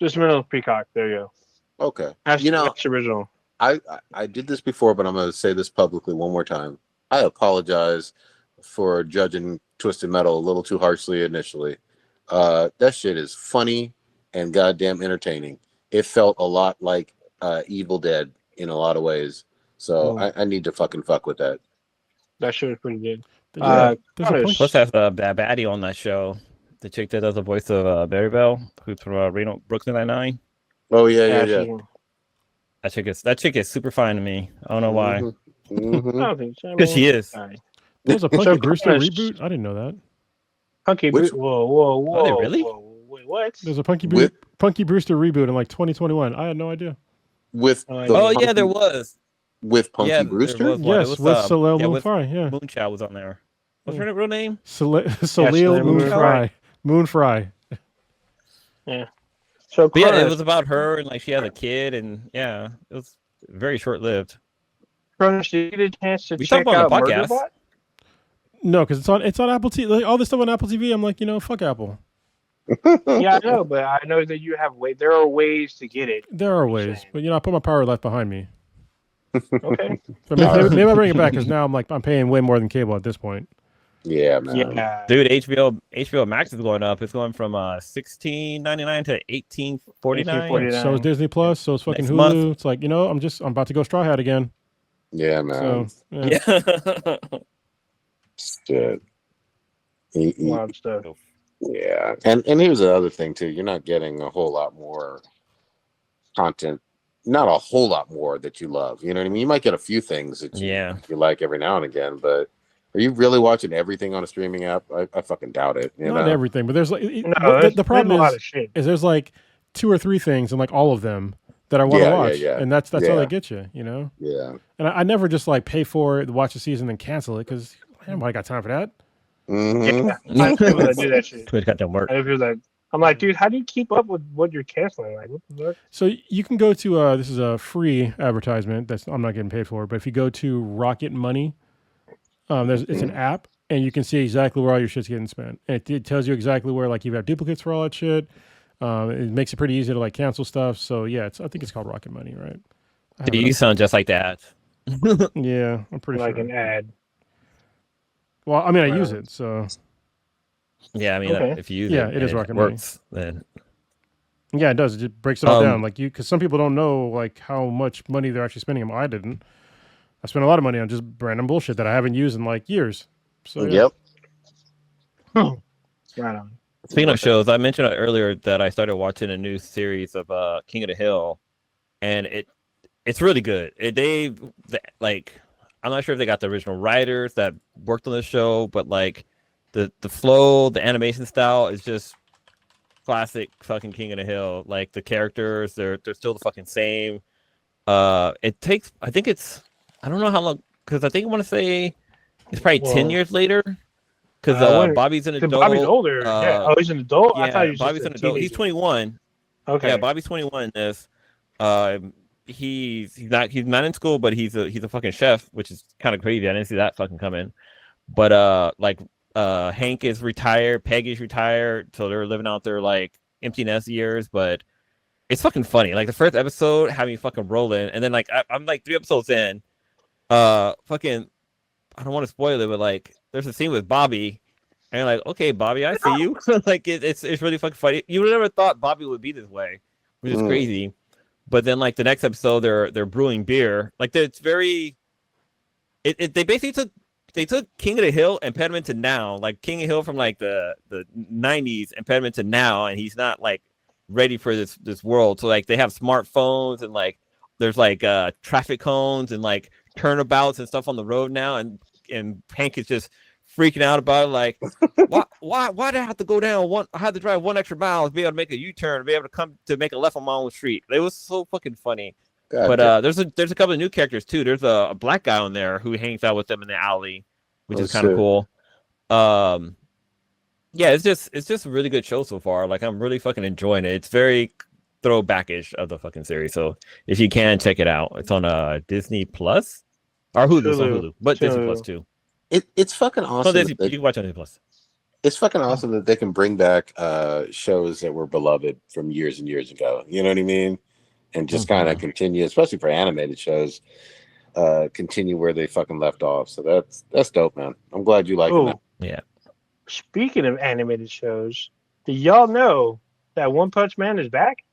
there's middle of Peacock. There you go. Okay. That's original. I did this before, but I'm going to say this publicly one more time. I apologize for judging Twisted Metal a little too harshly initially. That shit is funny and goddamn entertaining. It felt a lot like Evil Dead in a lot of ways. So I need to fuck with that. That shit was pretty good. Plus, has a baddie on that show. The chick that does the voice of Barry Bell, who's from Brooklyn Nine-Nine. Oh yeah. That chick is super fine to me. I don't know why. Mm-hmm. I don't think so. Because she is. There's a Punky Brewster reboot. I didn't know that. Punky Brewster. Whoa! Are they really? Wait, what? There's a Punky Brewster reboot in like 2021. I had no idea. There was. With Punky Brewster? Yes, with Salil Moonfry. Yeah. Moonchild was on there. What's her real name? Salil Moonfry. Moonfry. Yeah. So it was about her and like she had a kid and it was very short lived. Cronus, did you get a chance to check out out the podcast? Murderbot? No, because it's on Apple TV. Like, all this stuff on Apple TV, I'm like, fuck Apple. Yeah, I know, but I know that you have there are ways to get it. There are ways, but I put my power life behind me. Okay. But maybe I bring it back because now I'm paying way more than cable at this point. Yeah, man. Yeah, Dude, HBO Max is going up. It's going from $16.99 to $18.49. So is Disney Plus. So it's fucking Next Hulu. month. It's like I'm about to go Straw Hat again. Yeah, man. So yeah. Shit. wild stuff. Yeah, and here's the other thing too. You're not getting a whole lot more content. Not a whole lot more that you love. You know what I mean? You might get a few things that you like every now and again, but are you really watching everything on a streaming app? I fucking doubt it. Not everything, but there's like the problem is a lot of shit. There's like 2 or 3 things and like all of them that I want to watch, and that's all they get you. Yeah. And I never just like pay for it, watch the season, then cancel it because nobody got time for that. Mm-hmm. Yeah, I know people that do that shit. Twitch got them work. I know people that. I'm like, dude, how do you keep up with what you're canceling? Like, what the fuck? So you can go to this is a free advertisement I'm not getting paid for, but if you go to Rocket Money, it's an app, and you can see exactly where all your shit's getting spent. And it tells you exactly where like you have duplicates for all that shit. It makes it pretty easy to like cancel stuff. So yeah, I think it's called Rocket Money, right? You sound just like that. Yeah, I'm pretty like sure. an ad. Well, I mean, I use it, so. Yeah, I mean, if you use it is Rocket Money. Then yeah, it does. It just breaks it all down, like because some people don't know like how much money they're actually spending. I didn't. I spent a lot of money on just random bullshit that I haven't used in like years. So Yep. Right on. Speaking of shows, I mentioned earlier that I started watching a new series of King of the Hill, and it's really good. I'm not sure if they got the original writers that worked on the show, but like the flow, the animation style is just classic fucking King of the Hill. Like the characters, they're still the fucking same. It takes, I don't know how long, because I want to say it's probably 10 years later. Because Bobby's an adult. Bobby's older. He's an adult. Yeah, I thought he was Bobby's an adult. He's 21. Okay. Yeah, Bobby's 21 in this. He's not in school, but he's a fucking chef, which is kind of crazy. I didn't see that fucking coming. But Hank is retired, Peggy's retired, so they're living out their like empty nest years. But it's fucking funny. Like the first episode had me fucking rolling, and then like I'm like 3 episodes in. Fucking, I don't want to spoil it, but like there's a scene with Bobby, and you're like, okay, Bobby, I see you. Like it's really fucking funny. You would never thought Bobby would be this way, which is crazy. But then like the next episode, they're brewing beer. Like it's very. They basically took King of the Hill and put him into now, like King of the Hill from like the 90s and put him into now, and he's not like ready for this world. So like they have smartphones and like there's like traffic cones and like turnabouts and stuff on the road now, and Hank is just freaking out about it, like why did I have to go down I had to drive 1 extra mile to be able to make a U-turn, to be able to come to make a left on my own street. It was so fucking funny. God, but there's a couple of new characters too. There's a black guy on there who hangs out with them in the alley, which is kind of cool. Yeah, it's just a really good show so far. Like I'm really fucking enjoying it. It's very throwback-ish of the fucking series. So if you can, check it out. It's on Disney Plus or Hulu. It's on Hulu, but Disney Plus too. It's fucking awesome. So you can watch on Disney Plus. It's fucking awesome that they can bring back shows that were beloved from years and years ago. You know what I mean? And just kind of continue, especially for animated shows, continue where they fucking left off. So that's dope, man. I'm glad you like it. Yeah. Speaking of animated shows, do y'all know that One Punch Man is back?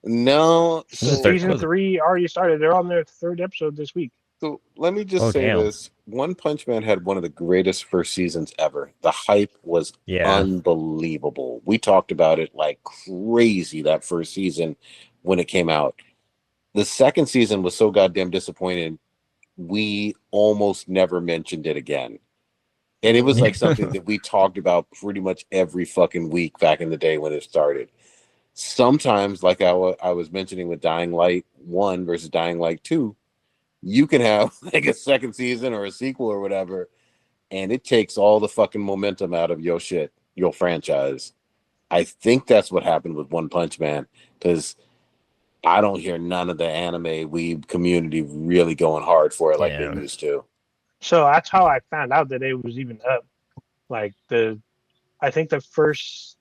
No. So season 3 already started. They're on their 3rd episode this week. So let me just say this. One Punch Man had one of the greatest first seasons ever. The hype was unbelievable. We talked about it like crazy that first season when it came out. The second season was so goddamn disappointing, we almost never mentioned it again. And it was like something that we talked about pretty much every fucking week back in the day when it started. Sometimes, like I was mentioning with Dying Light 1 versus Dying Light 2, you can have like a second season or a sequel or whatever, and it takes all the fucking momentum out of your shit, your franchise. I think that's what happened with One Punch Man, because I don't hear none of the anime weeb community really going hard for it like they used to. So that's how I found out that it was even up. Like I think the first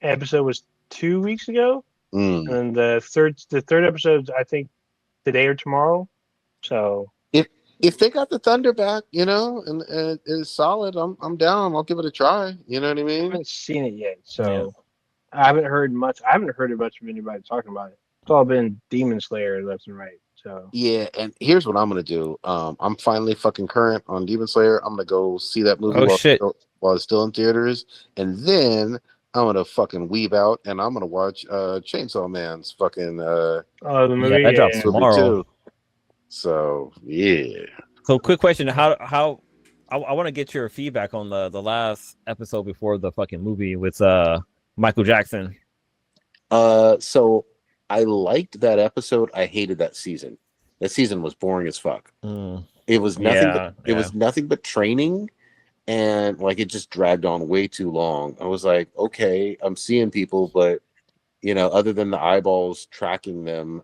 episode was 2 weeks ago, Mm. and then the third episode I think today or tomorrow. So if they got the Thunder back, you know, and it's solid, I'm down. I'll give it a try. You know what I I mean? haven't seen it yet, so I haven't heard much. I haven't heard much of anybody talking about it. It's all been Demon Slayer left and right. So Yeah, and here's what I'm gonna do. I'm finally fucking current on Demon Slayer. I'm gonna go see that movie Oh shit! while it's still in theaters, and then I'm gonna fucking weave out and I'm gonna watch Chainsaw Man's fucking the movie, Yeah, that drops tomorrow. too. So yeah. So quick question: How I want to get your feedback on the last episode before the fucking movie with Michael Jackson. So I liked that episode. I hated that season. That season was boring as fuck. It was nothing. It was nothing but training, and like it just dragged on way too long. I was like, okay, I'm seeing people, but you know, other than the eyeballs tracking them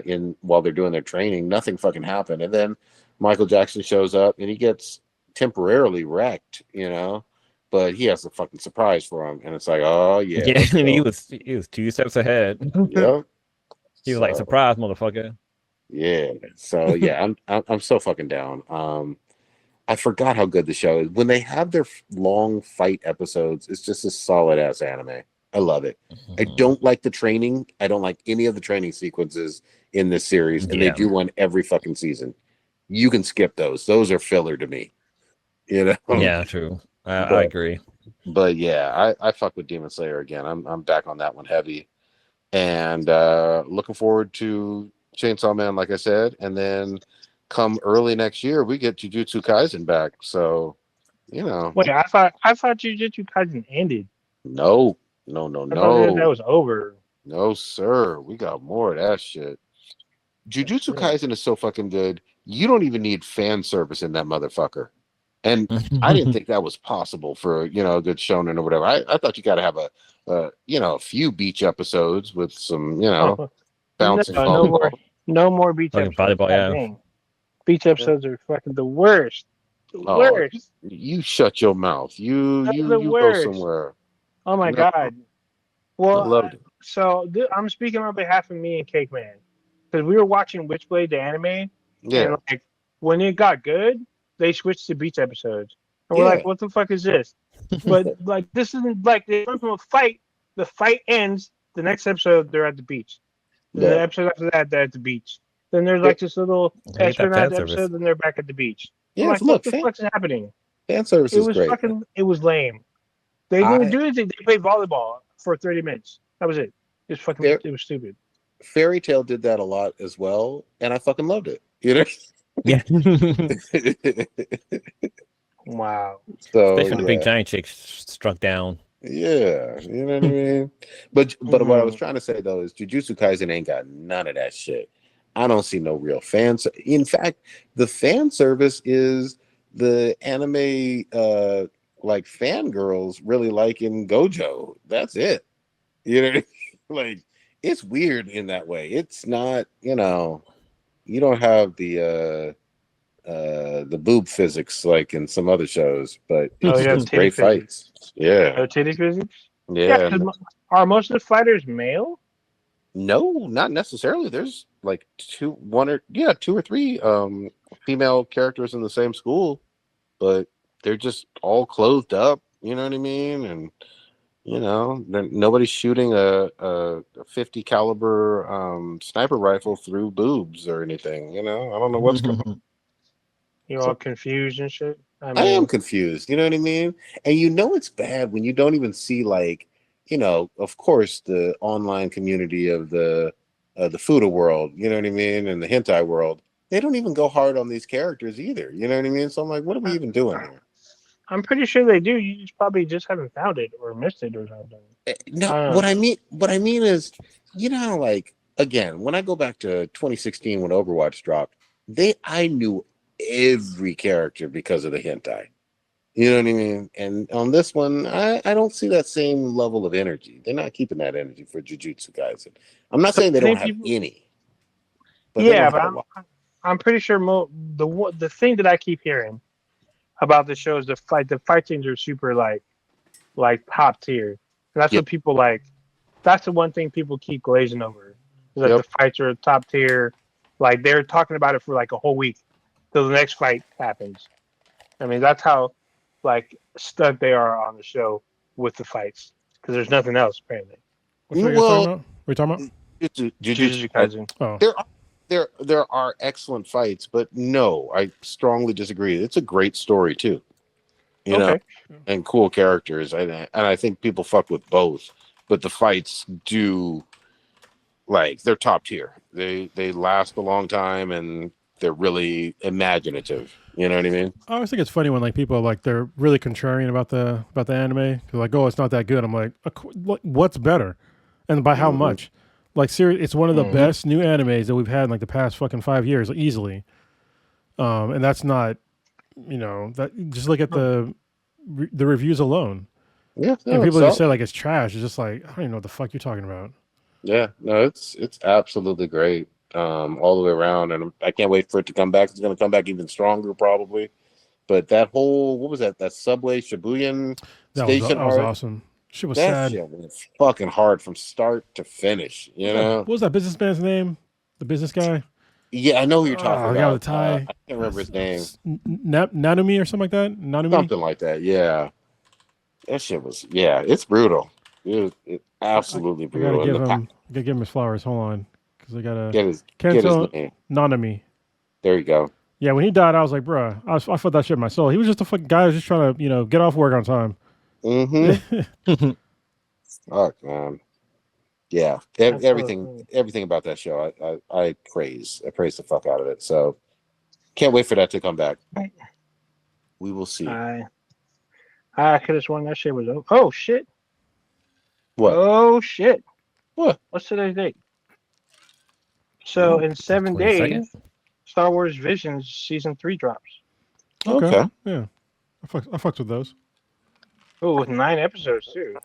in while they're doing their training, nothing fucking happened. And then Michael Jackson shows up and he gets temporarily wrecked, you know, but he has a fucking surprise for him, and it's like, oh yeah, he was 2 steps ahead. yeah. He was like, surprise, motherfucker. Yeah. So yeah, I'm so fucking down. I forgot how good the show is. When they have their long fight episodes, it's just a solid ass anime. I love it. I don't like the training. I don't like any of the training sequences in this series, and they do one every fucking season. You can skip those. Those are filler to me. You know? Yeah, true. I agree. But yeah, I fuck with Demon Slayer again. I'm back on that one heavy. And looking forward to Chainsaw Man, like I said, and then come early next year we get Jiu Jitsu Kaisen back. So, you know. Wait, I thought Jiu Jitsu Kaisen ended. No. I thought that was over. No, sir. We got more of that shit. Jiu Jitsu Kaisen is so fucking good. You don't even need fan service in that motherfucker. And I didn't think that was possible for, you know, a good shonen or whatever. I thought you got to have a few beach episodes with some, you know, bouncing volleyball. No more beach episodes. Volleyball, yeah. Beach episodes are fucking the worst. Worst. You shut your mouth. You go somewhere. Oh my god. Well, I loved it. So I'm speaking on behalf of me and Cake Man, because we were watching Witchblade the anime. Yeah. And like when it got good, they switched to beach episodes, and we're like, "What the fuck is this?" But like, this isn't like they went from a fight. The fight ends. The next episode, they're at the beach. The episode after that, they're at the beach. Then there's like this little espionage episode, then they're back at the beach. Yeah, like, what the fuck is happening? Fan service is great. It was lame. They didn't do anything. They played volleyball for 30 minutes. That was it. It was stupid. Fairy Tail did that a lot as well, and I fucking loved it. You know? Yeah. Wow. So especially when the big giant chick struck down. Yeah, you know what I mean? But what I was trying to say though is Jujutsu Kaisen ain't got none of that shit. I don't see no real fans. In fact, the fan service is the anime like fangirls really liking Gojo. That's it. You know, like it's weird in that way. It's not, you know, you don't have the boob physics like in some other shows, but it's just great fights. Yeah. Oh, titty physics? Yeah. Are most of the fighters male? No, not necessarily. There's like two or three female characters in the same school, but they're just all clothed up, you know what I mean? And you know, nobody's shooting a 50 caliber sniper rifle through boobs or anything, you know? I don't know what's going on. You're all confused and shit? I am confused, you know what I mean? And you know it's bad when you don't even see, like, you know, of course, the online community of the Fuda world, you know what I mean, and the hentai world, they don't even go hard on these characters either, you know what I mean? So I'm like, what are we even doing here? I'm pretty sure they do. You probably just haven't found it or missed it or something. No, what I mean is, you know, like, again, when I go back to 2016 when Overwatch dropped, I knew every character because of the hentai. You know what I mean? And on this one, I don't see that same level of energy. They're not keeping that energy for Jujutsu Kaisen. I'm not saying they don't have any. But I'm pretty sure the thing that I keep hearing about the show is the fight scenes are super like top tier. And that's what people like. That's the one thing people keep glazing over. Is that the fights are top tier. Like they're talking about it for like a whole week till the next fight happens. I mean, that's how like stuck they are on the show with the fights because there's nothing else apparently. What are you talking about? What are you talking about? Jiu Jitsu Kaisen. Oh. There are excellent fights, but no, I strongly disagree. It's a great story too, you know, and cool characters, and I think people fuck with both, but the fights do, like, they're top tier. They last a long time, and they're really imaginative. You know what I mean? I always think it's funny when like people like they're really contrarian about the anime. They're like, oh, it's not that good. I'm like, what's better, and by how much? Like, seriously, it's one of the best new animes that we've had in like the past fucking 5 years, easily. And that's not, that. Just look at the reviews alone. Yeah, and people just say like it's trash. It's just like, I don't even know what the fuck you're talking about. Yeah, no, it's absolutely great, all the way around, and I can't wait for it to come back. It's going to come back even stronger, probably. But that whole, what was that? That subway Shibuyan station? That was awesome. Shit was sad. Shit was fucking hard from start to finish. You know, what was that businessman's name? The business guy. Yeah, I know who you're talking about. The guy with the tie. I can't remember his name. Nanumi or something like that. Nanumi? Something like that. Yeah, that shit was. Yeah, it's brutal. It's absolutely brutal. I gotta give him his flowers. Hold on, because I gotta get his name. Nanumi. There you go. Yeah, when he died, I was like, bruh, I felt that shit in my soul. He was just a fucking guy who was just trying to, get off work on time. Fuck, man. Yeah, everything about that show, I praise the fuck out of it. So can't wait for that to come back. We will see. I could have sworn that shit was over. Oh shit! What? Oh shit! What? What's today's date? So in 7 days, Star Wars Visions Season 3 drops. Okay. Yeah, I fucked with those. Oh, with 9 episodes too.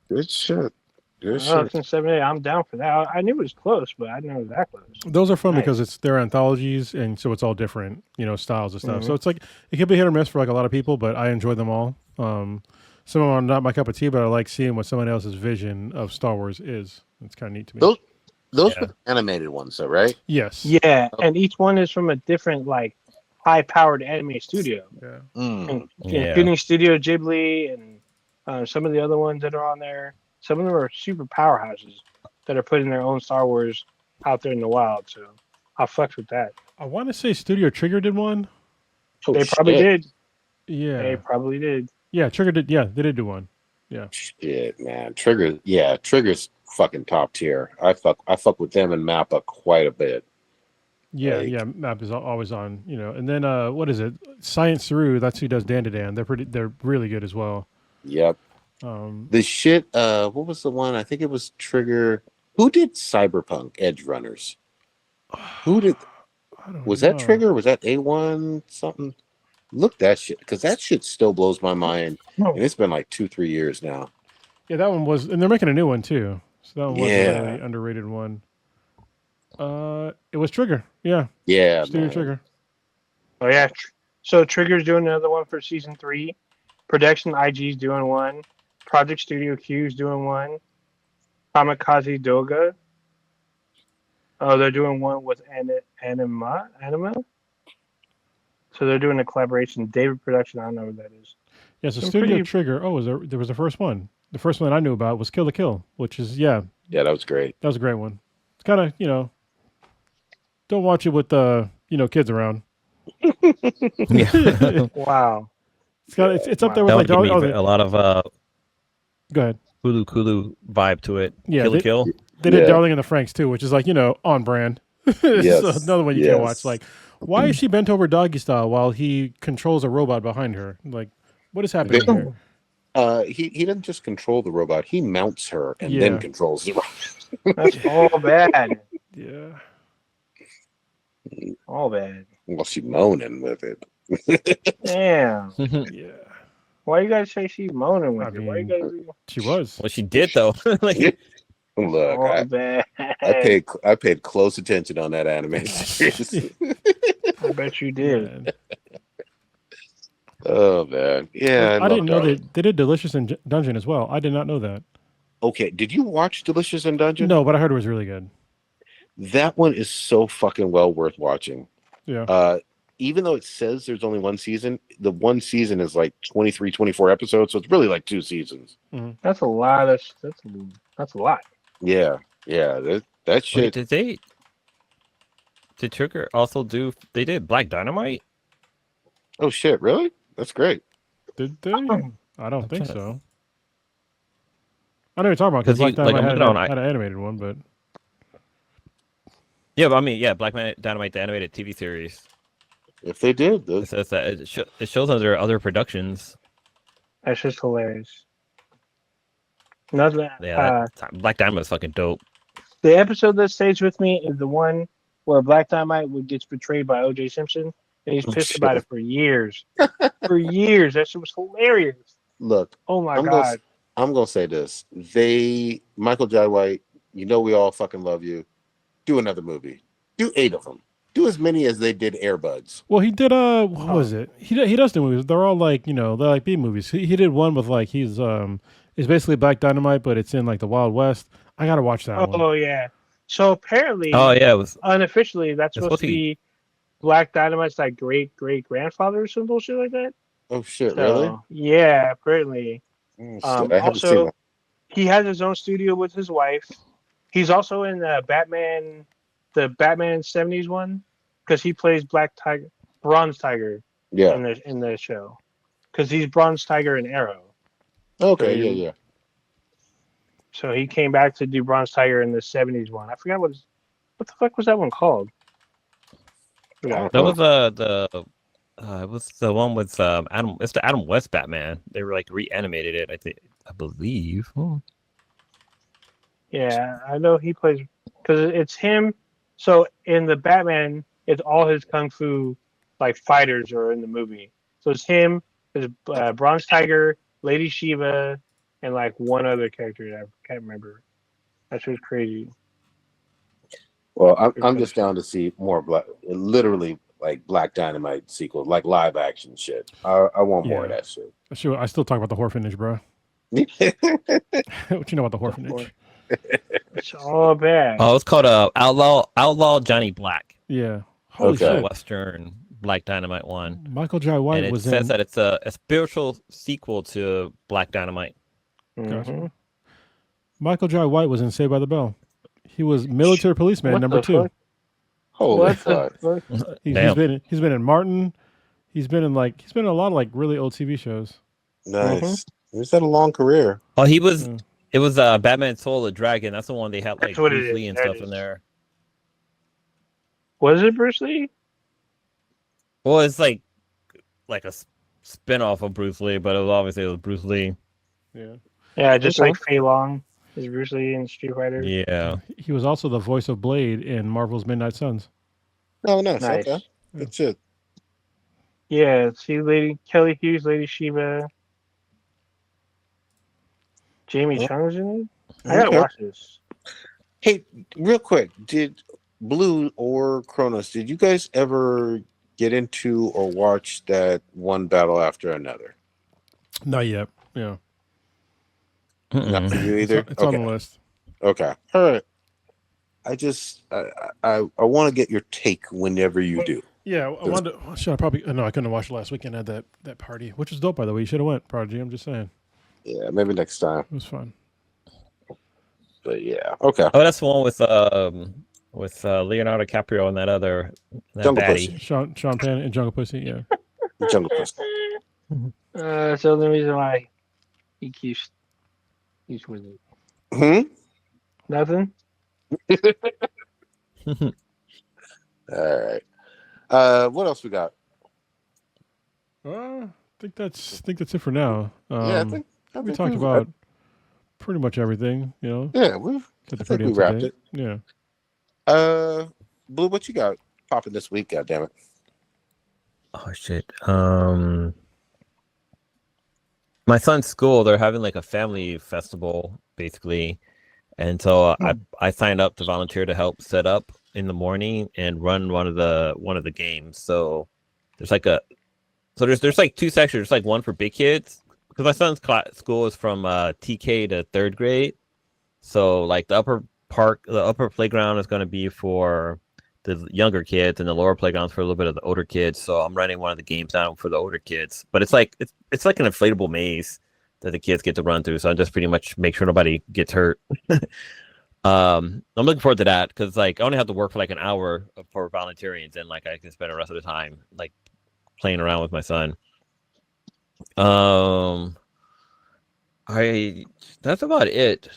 Good shit. It's in 7 days. I'm down for that. I knew it was close, but I didn't know it was that close. Those are fun because they're anthologies, and so it's all different, styles and stuff. So it's like it can be hit or miss for like a lot of people, but I enjoy them all. Some of them are not my cup of tea, but I like seeing what someone else's vision of Star Wars is. It's kind of neat to me. Those were animated ones, though, right? Yes. Yeah, and each one is from a different, like, high-powered anime studio. Yeah. Including Studio Ghibli and some of the other ones that are on there. Some of them are super powerhouses that are putting their own Star Wars out there in the wild. So I'll fuck with that. I want to say Studio Trigger did one. They probably did. Yeah. They probably did. Yeah, Trigger did. Yeah, they did do one. Yeah. Shit, man. Trigger's fucking top tier. I fuck with them and Mappa quite a bit. Yeah, Map is always on, And then what is it? Science Through, that's who does Dan to Dan. They're really good as well. Yep. The shit, what was the one? I think it was Trigger. Who did Cyberpunk Edge Runners? Who did? Was that Trigger? Was that A1 something? Look that shit, because that shit still blows my mind. And it's been like 2-3 years now. Yeah, that one was, and they're making a new one too. So that one was a really underrated one. It was Trigger. Yeah. Yeah. Studio Trigger. Oh yeah. So Trigger's doing another one for season 3. Production IG's doing one. Project Studio Q's doing one. Kamikaze Doga. Oh, they're doing one with Anima. So they're doing a collaboration. David Production, I don't know what that is. Yeah, so Studio Trigger. Oh, there was the first one. The first one I knew about was Kill la Kill, which is Yeah, that was great. That was a great one. It's kind of, don't watch it with kids around. Wow. It's up there with like a lot of go ahead. Hulu vibe to it. Yeah, Kill la Kill. They did Darling in the Franxx too, which is like, on brand. Yes. So another one you can't watch. Like, why is she bent over doggy style while he controls a robot behind her? Like, what is happening here? He doesn't just control the robot; he mounts her and then controls the robot. That's all bad. Yeah, all bad. Well, she's moaning with it. Damn. Yeah. Why you guys say she's moaning with it? Why you guys? She was. Well, she did though. Look, I paid close attention on that anime series. I bet you did. Oh man, yeah, I didn't know Darling. that they did Delicious in Dungeon as well. I did not know that. Okay, did you watch Delicious in Dungeon? No, but I heard it was really good. That one is so fucking well worth watching. Yeah. Even though it says there's only one season, the one season is like 23, 24 episodes, so it's really like 2 seasons. Mm-hmm. That's a lot of. That's a lot. Yeah, that shit. Wait, did Trigger also do? They did Black Dynamite. Oh shit, really? That's great. Did they? I don't think so. I know what you're talking about because Black like, Dynamite had an animated one, but yeah, but I mean, yeah, Black Dynamite, the animated TV series. If they did, It says that it shows under other productions. That's just hilarious. Nothing. Yeah, Black Dynamite is fucking dope. The episode that stays with me is the one where Black Dynamite gets betrayed by O.J. Simpson, and he's pissed about it for years. For years, that shit was hilarious. Look, oh my god, I'm gonna say this: Michael Jai White, you know we all fucking love you. Do another movie. Do 8 of them. Do as many as they did Airbuds. well, he did. What was it? He does do movies. They're all like they're like B movies. He did one with like it's basically Black Dynamite, but it's in like the Wild West. I gotta watch that one. Oh yeah. So apparently, it was unofficially that's supposed to be Black Dynamite's like great grandfather or some bullshit like that. Oh shit! So, really? Yeah, apparently. I haven't seen also, that. he has his own studio with his wife. He's also in the Batman 70s one, because he plays Bronze Tiger. Yeah. In the show, because he's Bronze Tiger in Arrow. Okay. Yeah. So he came back to do Bronze Tiger in the 70s one. I forgot what the fuck was that one called? That was it was the one with Adam. It's the Adam West Batman. They were like reanimated it. I believe. Oh. Yeah, I know he plays because it's him. So in the Batman, it's all his kung fu like fighters are in the movie. So it's him, his Bronze Tiger, Lady Shiva, and like one other character that I can't remember. That's just crazy. Well, I'm just down to see more literally like Black Dynamite sequels, like live action shit. I want more of that shit. Sure, I still talk about the Orphanage, bro. What you know about the Orphanage? It's all bad. Oh, it's called Outlaw Johnny Black. Yeah. Holy shit. Western Black Dynamite one. Michael Jai White and was says that it's a spiritual sequel to Black Dynamite. Gotcha. Michael Jai White was in Saved by the Bell. He was military policeman number 2. Fuck? Holy fuck! He's been in Martin. He's been in a lot of like really old TV shows. Nice. He's had a long career. Oh, he was. It was Batman Soul of the Dragon. That's the one they had like Bruce Lee and stuff in there. Was it Bruce Lee? Well, it's like a spin-off of Bruce Lee, but it was Bruce Lee. Yeah. Yeah, just like Fei Long is Bruce Lee in Street Fighter. Yeah. He was also the voice of Blade in Marvel's Midnight Suns. Oh, nice. Okay. Good shit. Yeah, see Kelly Hughes, Lady Shiva. Jamie Chung's in it? I gotta watch this. Hey, real quick, did Blue or Kronos, did you guys ever get into or watch that One Battle After Another? Not yet. Yeah. Not for you either? It's on the list. Okay. All right. I want to get your take whenever you do. Yeah, I wanted to, I couldn't have watched it last weekend. I had that party, which was dope, by the way. You should have went, Prodigy. I'm just saying. Yeah, maybe next time. It was fun. But yeah, okay. Oh, that's the one with Leonardo DiCaprio and that Jungle baddie. Pussy. Sean Penn and Jungle Pussy, yeah. Jungle Pussy. So the reason why he keeps with it. Nothing? All right. What else we got? I think that's it for now. I think we talked about pretty much everything, you know. Yeah, I think we wrapped it. Yeah. Blue, what you got popping this week? God damn it! Oh shit. My son's school, they're having like a family festival basically, and so I signed up to volunteer to help set up in the morning and run one of the games. So there's like So there's like 2 sections. There's like one for big kids because my son's school is from TK to 3rd grade. So like the upper playground is going to be for the younger kids, and the lower playground's for a little bit of the older kids. So I'm running one of the games down for the older kids. But it's like an inflatable maze that the kids get to run through. So I just pretty much make sure nobody gets hurt. I'm looking forward to that because like I only have to work for like an hour for volunteering, and then like I can spend the rest of the time like playing around with my son. That's about it.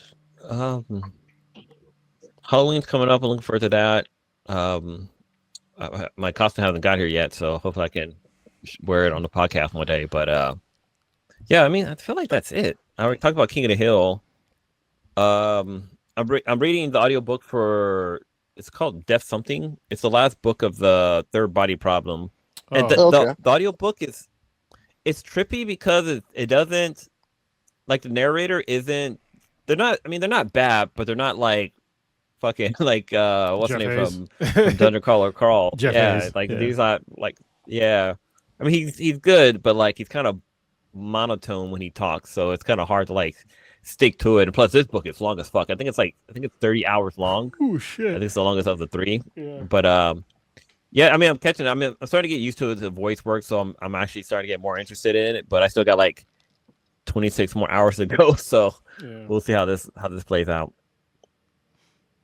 Halloween's coming up. I'm looking forward to that. My costume hasn't got here yet, so hopefully I can wear it on the podcast one day. But yeah, I mean, I feel like that's it. I already talked about King of the Hill. I'm reading the audiobook for, it's called Death Something. It's the last book of the Third Body Problem. And the audiobook it's trippy because it doesn't, like the narrator isn't, they're not bad, but they're not like fucking like what's the name from Dungeon Crawler Carl. These are like, yeah. I mean he's good, but like he's kind of monotone when he talks, so it's kind of hard to like stick to it. And plus this book is long as fuck. I think it's 30 hours long. Oh shit. I think it's the longest of the 3. Yeah. But yeah, I mean I'm catching. I'm starting to get used to the voice work, so I'm actually starting to get more interested in it. But I still got like 26 more hours to go, so we'll see how this plays out.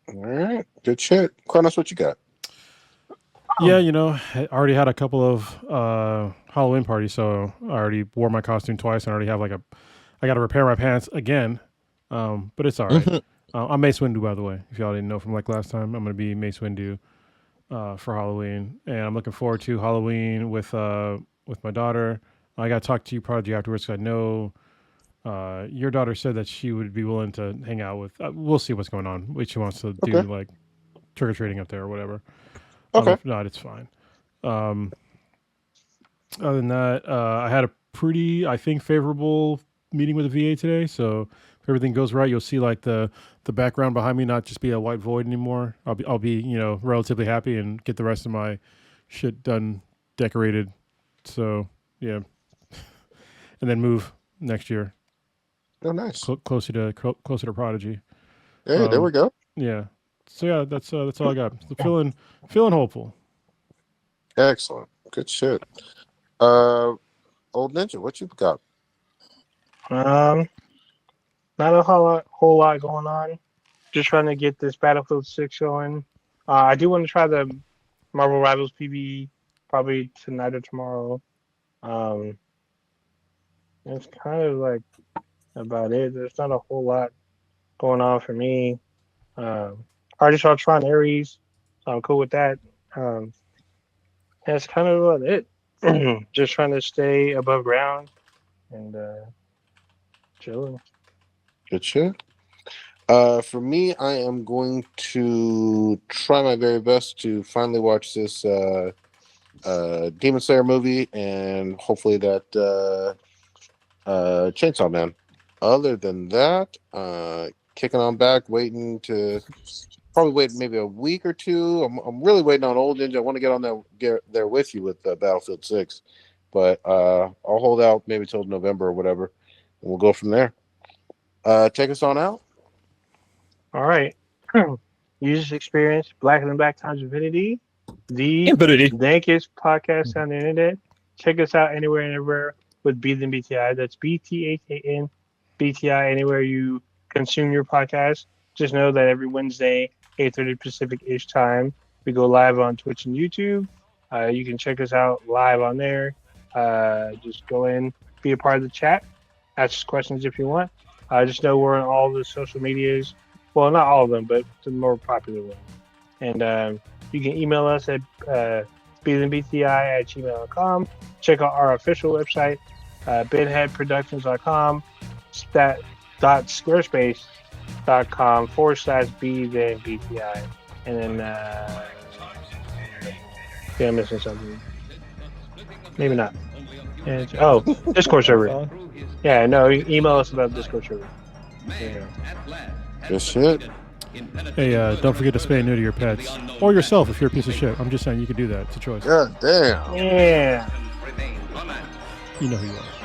All right, good shit. Kronos, what you got? Yeah, I already had a couple of Halloween parties, so I already wore my costume twice, and I already have I got to repair my pants again, but it's all right. I'm Mace Windu, by the way, if y'all didn't know from like last time. I'm going to be Mace Windu for Halloween, and I'm looking forward to Halloween with my daughter. I got to talk to you, Prodigy, afterwards, because I know your daughter said that she would be willing to hang out with. We'll see what's going on. What she wants to do, like trick-or-treating up there or whatever. Okay. If not, it's fine. Other than that, I had a pretty, I think, favorable meeting with the VA today. So if everything goes right, you'll see like the background behind me not just be a white void anymore. I'll be relatively happy and get the rest of my shit done, decorated. So yeah, and then move next year. Oh, nice. Closer to Prodigy. Hey, there we go. Yeah. So yeah, that's all I got. So feeling hopeful. Excellent. Good shit. Old Ninja, what you got? Not a whole lot going on. Just trying to get this Battlefield 6 going. I do want to try the Marvel Rivals PvE probably tonight or tomorrow. It's kind of like about it. There's not a whole lot going on for me. I just saw Tron Ares, so I'm cool with that. That's kind of about it. Just trying to stay above ground and chilling. Good shit. For me, I am going to try my very best to finally watch this Demon Slayer movie and hopefully that Chainsaw Man. Other than that, kicking on back, probably wait maybe a week or two. I'm really waiting on Old Ninja. I want to get there with you with Battlefield 6, but I'll hold out maybe till November or whatever, and we'll go from there. Take us on out. All right. You just experienced Black and Black times Infinity, the dankest podcast on the internet. Check us out anywhere and everywhere with Beathan BTI. That's BTHAN BTI anywhere you consume your podcast. Just know that every Wednesday, 8:30 Pacific-ish time, we go live on Twitch and YouTube. You can check us out live on there. Just go in, be a part of the chat, ask questions if you want. Just know we're on all the social medias. Well, not all of them, but the more popular ones. And you can email us at beathandbti@gmail.com. Check out our official website, binheadproductions.com, squarespace.com/beathandbti. And then, I'm missing something. Maybe not. Discord server. Yeah, no, email us about Discord server. Yeah. Good shit. Hey, don't forget to spay and neuter your pets. Or yourself if you're a piece of shit. I'm just saying you can do that. It's a choice. God damn. Yeah. You know who you are.